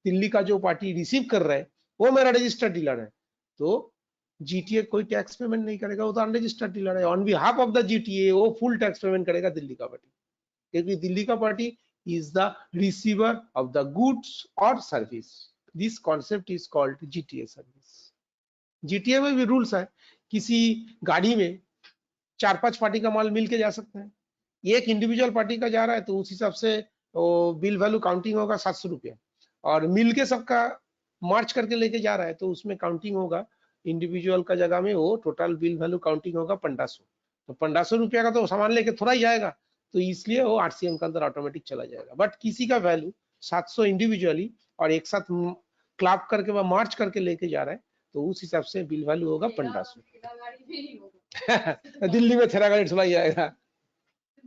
दिल्ली का जो पार्टी रिसीव कर रहा है वो मेरा रजिस्टर्ड डीलर है, तो जीटीए कोई टैक्स पेमेंट नहीं करेगा, वो तो अनरजिस्टर्ड डीलर है। On behalf of the GTA वो फुल टैक्स पेमेंट करेगा दिल्ली का पार्टी, क्योंकि दिल्ली का party is the receiver of the goods or service. This concept is called GTA service. GTA में भी रूल्स है, किसी गाड़ी में 4-5 पार्टी का माल मिल के जा सकता है, एक इंडिविजुअल पार्टी का जा रहा है तो उस हिसाब से बिल वैल्यू काउंटिंग होगा 700 रुपया, और मिल के सबका मार्च करके लेके जा रहा है तो उसमें काउंटिंग होगा इंडिविजुअल का जगह में वो टोटल बिल वैल्यू काउंटिंग होगा 1500, तो 1500 रुपया का तो सामान लेके थोड़ा ही जाएगा, तो इसलिए वो आरसीएम के अंदर ऑटोमेटिक चला जाएगा। बट किसी का वैल्यू 700 इंडिविजुअली और एक साथ क्लैप करके वह मार्च करके लेके जा रहा है, तो उस हिसाब से बिल वैल्यू होगा 1500। दिल्ली में थेरा गाड़ी चला जाएगा,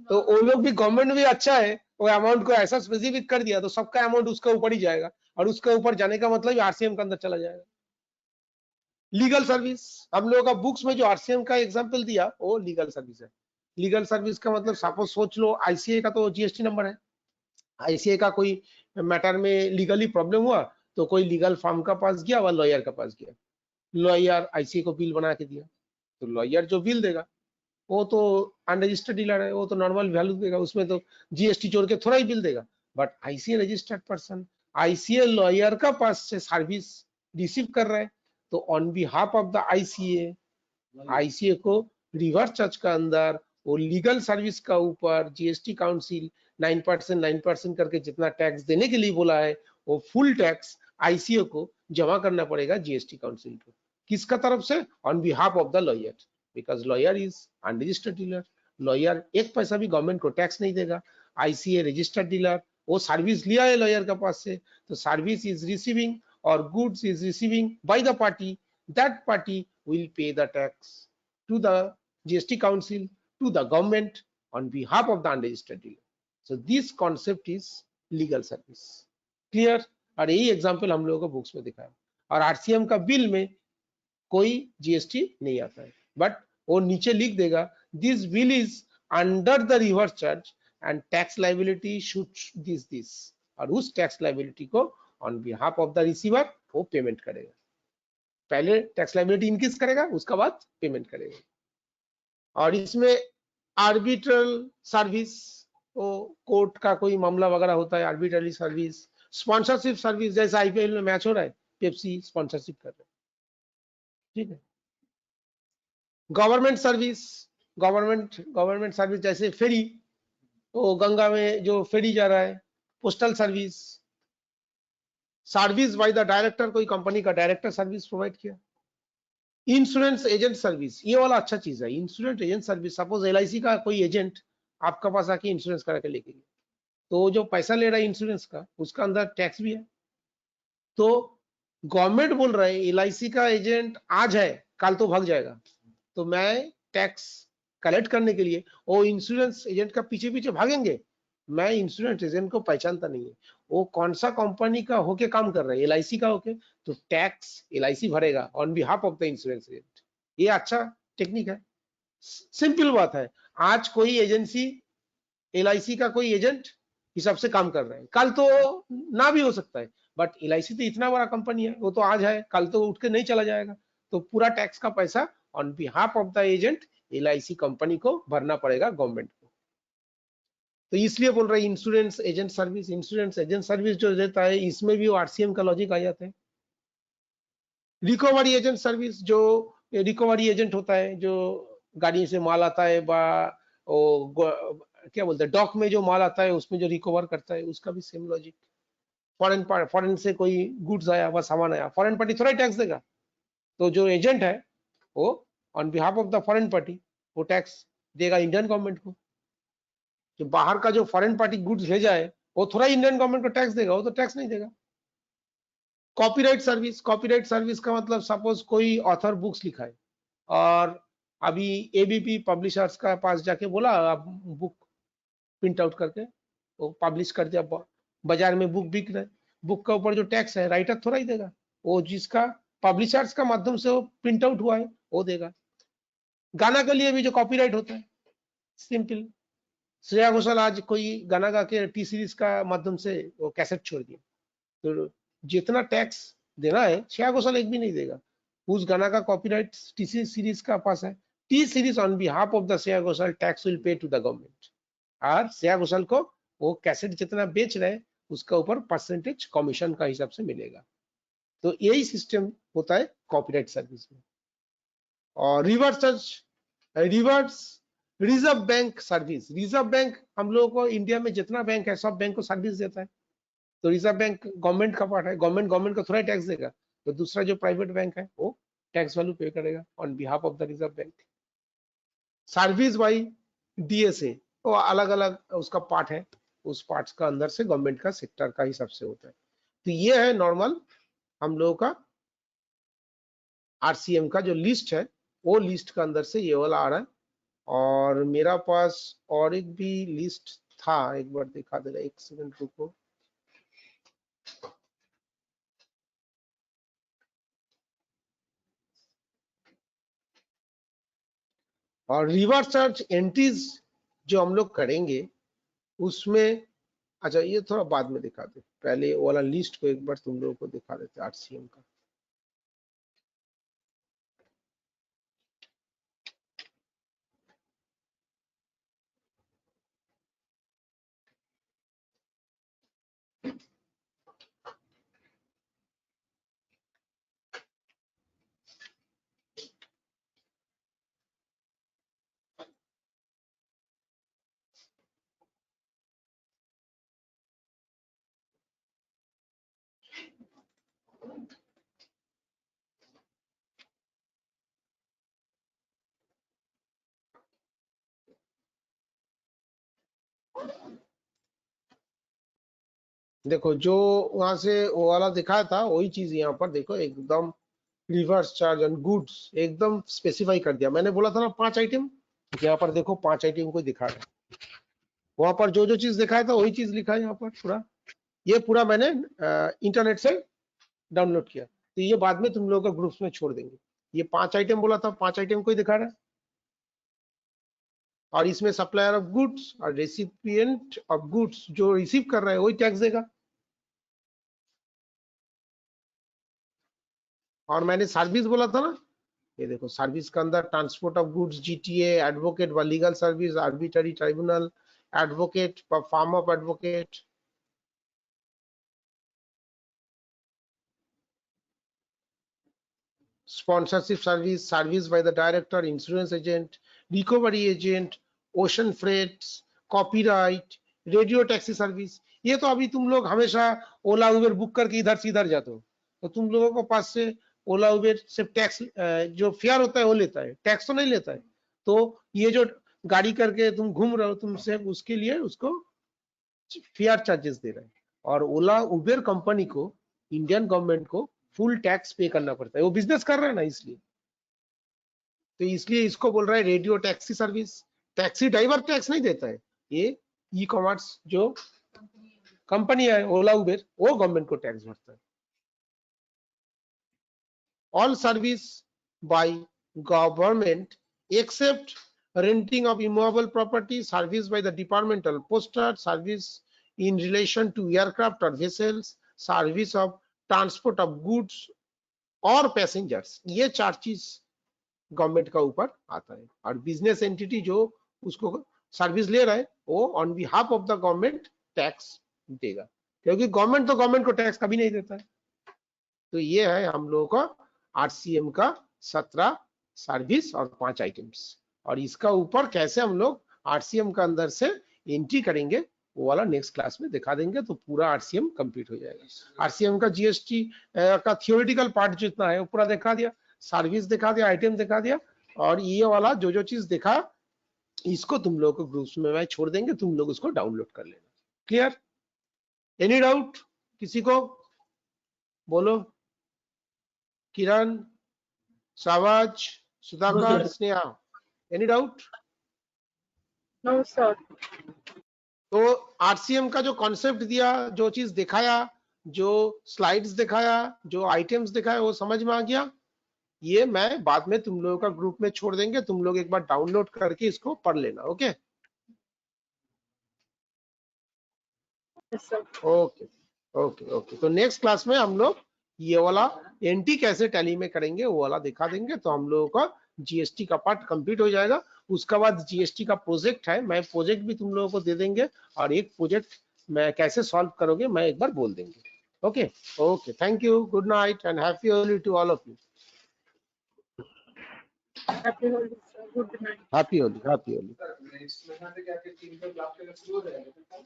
तो वो लोग भी, गवर्नमेंट भी अच्छा है, वो अमाउंट को ऐसा स्पेसिफिक कर दिया तो सबका अमाउंट उसके ऊपर ही जाएगा, और उसके ऊपर जाने का मतलब आरसीएम के अंदर चला जाएगा। लीगल सर्विस, हम लोगों का बुक्स में जो आरसीएम का एग्जाम्पल दिया वो लीगल सर्विस है। लीगल सर्विस का मतलब सपोज सोच लो आईसीए का तो जीएसटी नंबर है, आईसीए का कोई मैटर में लीगली प्रॉब्लम हुआ तो कोई लीगल फर्म का पास गया व लॉयर का पास गया, लॉयर आईसीए को बिल बना के दिया, तो लॉयर जो बिल देगा वो तो अनरजिस्टर्ड डीलर है, वो तो नॉर्मल वैल्यू देगा, उसमें तो जीएसटी जोड़ के थोड़ा ही बिल देगा। But ICA registered person, ICA lawyer का पास से सर्विस रिसीव कर रहा है, तो on behalf of the ICA को रिवर्स चार्ज का अंदर वो लीगल सर्विस का ऊपर जीएसटी काउंसिल 9% करके जितना टैक्स देने के लिए बोला है वो फुल टैक्स आईसीए को जमा करना पड़ेगा जीएसटी काउंसिल को। किसका तरफ से? On behalf of the lawyer, because lawyer is unregistered dealer, lawyer एक पैसा भी गवर्नमेंट को टैक्स नहीं देगा। आईसीए रजिस्टर्ड डीलर, वो सर्विस लिया है लॉयर के पास से, तो सर्विस इज रिसीविंग और goods is receiving by the party, that party will pay the tax to the GST council to the government on behalf of the unregistered dealer. So this concept is legal service. Clear? और यही example हम लोगों को books में दिखाया। और RCM का bill में कोई जीएसटी नहीं आता है, बट वो नीचे लिख देगा this bill is under the reverse charge and tax liability should this, और उस टैक्स लाइबिलिटी को on behalf of the receiver वो पेमेंट करेगा। पहले टैक्स लाइबिलिटी इंक्रीज करेगा, उसका बाद पेमेंट करेगा। और इसमें आर्बिट्रल सर्विस, वो कोर्ट का कोई मामला वगैरह होता है, आर्बिट्रली सर्विस, स्पॉन्सरशिप सर्विस, जैसे आईपीएल में मैच हो रहा है, पेप्सी स्पॉन्सरशिप कर रहे हैं, ठीक है। गवर्नमेंट सर्विस, गवर्नमेंट सर्विस जैसे फेरी, वो गंगा में जो फेरी जा रहा है, postal service, service by the director, कोई कंपनी का डायरेक्टर सर्विस प्रोवाइड किया। इंश्योरेंस एजेंट सर्विस, ये वाला अच्छा चीज है, insurance agent service. Suppose LIC का कोई एजेंट आपका पास आके इंश्योरेंस करा के लेके गया, तो जो पैसा ले रहा है इंश्योरेंस का, उसका अंदर टैक्स भी है, तो गवर्नमेंट बोल रहा है LIC का एजेंट आज है कल तो भाग जाएगा, तो मैं टैक्स कलेक्ट करने के लिए वो इंश्योरेंस एजेंट का पीछे पीछे भागेंगे। मैं इंश्योरेंस एजेंट को पहचानता नहीं है, वो कौन सा कंपनी का होके काम कर रहा है, LIC का होके, तो टैक्स LIC भरेगा on behalf of the insurance agent. ये अच्छा टेक्निक है, सिंपल बात है। आज कोई एजेंसी LIC का कोई एजेंट हिसाब से काम कर रहा है, कल तो ना भी हो सकता है, बट LIC तो इतना बड़ा कंपनी है, वो तो आज है कल तो उठ के नहीं चला जाएगा, तो पूरा टैक्स का पैसा on behalf of the agent LIC company को भरना पड़ेगा गवर्नमेंट को। तो इसलिए बोल रहे हैं insurance agent service, insurance agent service जो देता है इसमें भी वो RCM का लॉजिक आ जाता है। रिकवरी एजेंट सर्विस, जो रिकवरी एजेंट होता है, जो गाड़ी से माल आता है क्या बोलते हैं डॉक में जो माल आता है उसमें जो रिकवर करता है, उसका भी सेम लॉजिक। फॉरेन से कोई गुड्स आया वह सामान आया, फॉरेन पार्टी थोड़ा टैक्स देगा, तो जो एजेंट है वो on behalf of the foreign party वो टैक्स देगा इंडियन गवर्नमेंट को। जो बाहर का जो फॉरेन पार्टी गुड्स भेजा है वो थोड़ा इंडियन गवर्नमेंट को टैक्स देगा, वो तो टैक्स नहीं देगा। कॉपीराइट सर्विस, कॉपीराइट सर्विस का मतलब सपोज कोई ऑथर बुक्स लिखा है और अभी ABP पब्लिशर्स का पास जाके बोला आप बुक प्रिंट आउट करके वो पब्लिश कर दिया, बाजार में बुक बिक रहा है, बुक का ऊपर जो टैक्स है राइटर थोड़ा ही देगा, वो जिसका पब्लिशर्स का माध्यम से वो प्रिंट आउट हुआ है वो देगा। गाना के लिए भी जो कॉपीराइट होता है सिंपल, श्रेया घोषाल आज कोई गाना गा के T सीरीज का माध्यम से वो कैसेट छोड़ दिया, तो जितना टैक्स देना है श्रेया घोषाल एक भी नहीं देगा, उस गाना का कॉपीराइट T सीरीज का पास है, T series on behalf of the Shreya Ghoshal tax will pay to the government, और श्रेया घोषाल को वो कैसेट जितना बेच रहे उसका ऊपर परसेंटेज कमीशन का हिसाब से मिलेगा। तो यही सिस्टम होता है कॉपीराइट सर्विस में। और reverse reserve bank service, reserve bank हम लोगों को इंडिया में जितना बैंक है सब बैंक को सर्विस देता है, तो रिजर्व बैंक गवर्नमेंट का पार्ट है, गवर्नमेंट को थोड़ा टैक्स देगा, तो दूसरा जो प्राइवेट बैंक है वो टैक्स वैल्यू पे करेगा on behalf of the reserve bank. Service by DSA वो अलग अलग उसका पार्ट है, उस पार्ट का अंदर से गवर्नमेंट का सेक्टर का हिसाब से होता है। तो ये है नॉर्मल हम लोगों का RCM का जो लिस्ट है, वो लिस्ट का अंदर से ये वाला आ रहा है। और मेरा पास और एक भी लिस्ट था, एक बार दिखा देगा, एक सेकंड रुको। और रिवर्स चार्ज एंट्रीज जो हम लोग करेंगे उसमें, अच्छा ये थोड़ा बाद में दिखा दे, पहले वाला लिस्ट को एक बार तुम लोगों को दिखा देते RCM का। देखो जो वहां से वो वाला दिखाया था वही चीज यहाँ पर देखो, एकदम रिवर्स चार्ज ऑन गुड्स एकदम स्पेसिफाई कर दिया। मैंने बोला था ना 5 आइटम, यहाँ पर देखो 5 आइटम को दिखा रहा है, वहां पर जो जो चीज दिखाया था वही चीज लिखा है यहाँ पर पूरा। ये पूरा मैंने इंटरनेट से डाउनलोड किया, तो ये बाद में तुम लोगों का ग्रुप्स में छोड़ देंगे। ये 5 आइटम बोला था, 5 आइटम को ही दिखा रहा है, और इसमें सप्लायर ऑफ गुड्स और रेसिपिएंट ऑफ गुड्स जो रिसीव कर रहा है वही टैक्स देगा। और मैंने सर्विस बोला था ना, ये देखो सर्विस के अंदर transport of goods, GTA, advocate व legal service, arbitrary tribunal, advocate, firm of advocate, sponsorship service, service by the director, insurance agent, recovery agent, ocean freights, copyright, radio taxi service. ये तो अभी तुम लोग हमेशा ओला उबेर बुक करके इधर से इधर जाते हो, तो तुम लोगों को पास से ओला उबेर सिर्फ टैक्स जो फेयर होता है वो लेता है, टैक्स तो नहीं लेता है। तो ये जो गाड़ी करके तुम घूम रहे हो तुम सिर्फ उसके लिए उसको फेयर चार्जेस दे रहे हैं। और ओला उबेर कंपनी को इंडियन गवर्नमेंट को फुल टैक्स पे करना पड़ता है, वो बिजनेस कर रहा है ना इसलिए। तो इसलिए इसको बोल रहा है radio taxi service. Taxi driver tax नहीं देता है, ये ई कॉमर्स जो कंपनी है ओला उबेर, वो गवर्नमेंट को टैक्स भरता है। All service by government except renting of immovable property, service by the departmental poster, service in relation to aircraft or vessels, service of transport of goods और passengers, ये 4 चीज government का ऊपर आता है। और बिजनेस एंटिटी जो उसको सर्विस ले रहा है वो on behalf of the government tax देगा, क्योंकि गवर्नमेंट तो गवर्नमेंट को टैक्स कभी नहीं देता है। तो ये है हम लोगों का आरसीएम का 17 सर्विस और 5 आइटम्स। और इसका ऊपर कैसे हम लोग आरसीएम का अंदर से एंट्री करेंगे वो वाला नेक्स्ट क्लास में दिखा देंगे, तो पूरा आरसीएम कंप्लीट हो जाएगा। आरसीएम का जीएसटी का थियोरेटिकल पार्ट जितना है वो पूरा दिखा दिया, सर्विस दिखा दिया, आइटम दिखा दिया, और ये वाला जो जो चीज दिखा इसको तुम लोग को ग्रुप्स में मैं छोड़ देंगे, तुम लोग उसको डाउनलोड कर लेना। क्लियर? एनी डाउट किसी को? बोलो। किरण, सावाज, Sudhakar, Sneha, any doubt? No, sir. तो आरसीएम का जो कॉन्सेप्ट दिया, जो चीज दिखाया, जो स्लाइड्स दिखाया, जो आइटम्स दिखाया, वो समझ में आ गया? ये मैं बाद में तुम लोगों का ग्रुप में छोड़ देंगे, तुम लोग एक बार डाउनलोड करके इसको पढ़ लेना। Okay Yes, sir. Okay okay okay. तो नेक्स्ट क्लास में हम लोग ये वाला एंट्री कैसे टैली में करेंगे वो वाला दिखा देंगे, तो हम लोगों का जीएसटी का पार्ट कंप्लीट हो जाएगा। उसके बाद जीएसटी का प्रोजेक्ट है, मैं प्रोजेक्ट भी तुम लोगों को दे देंगे, और एक प्रोजेक्ट मैं कैसे सॉल्व करोगे मैं एक बार बोल देंगे। Okay okay, thank you, good night and happy Holi to all of you. Happy holidays, sir. Good night. Happy Holi, happy Holi. Sir next महीना से क्या 3 क्लास शुरू हो जाएगा?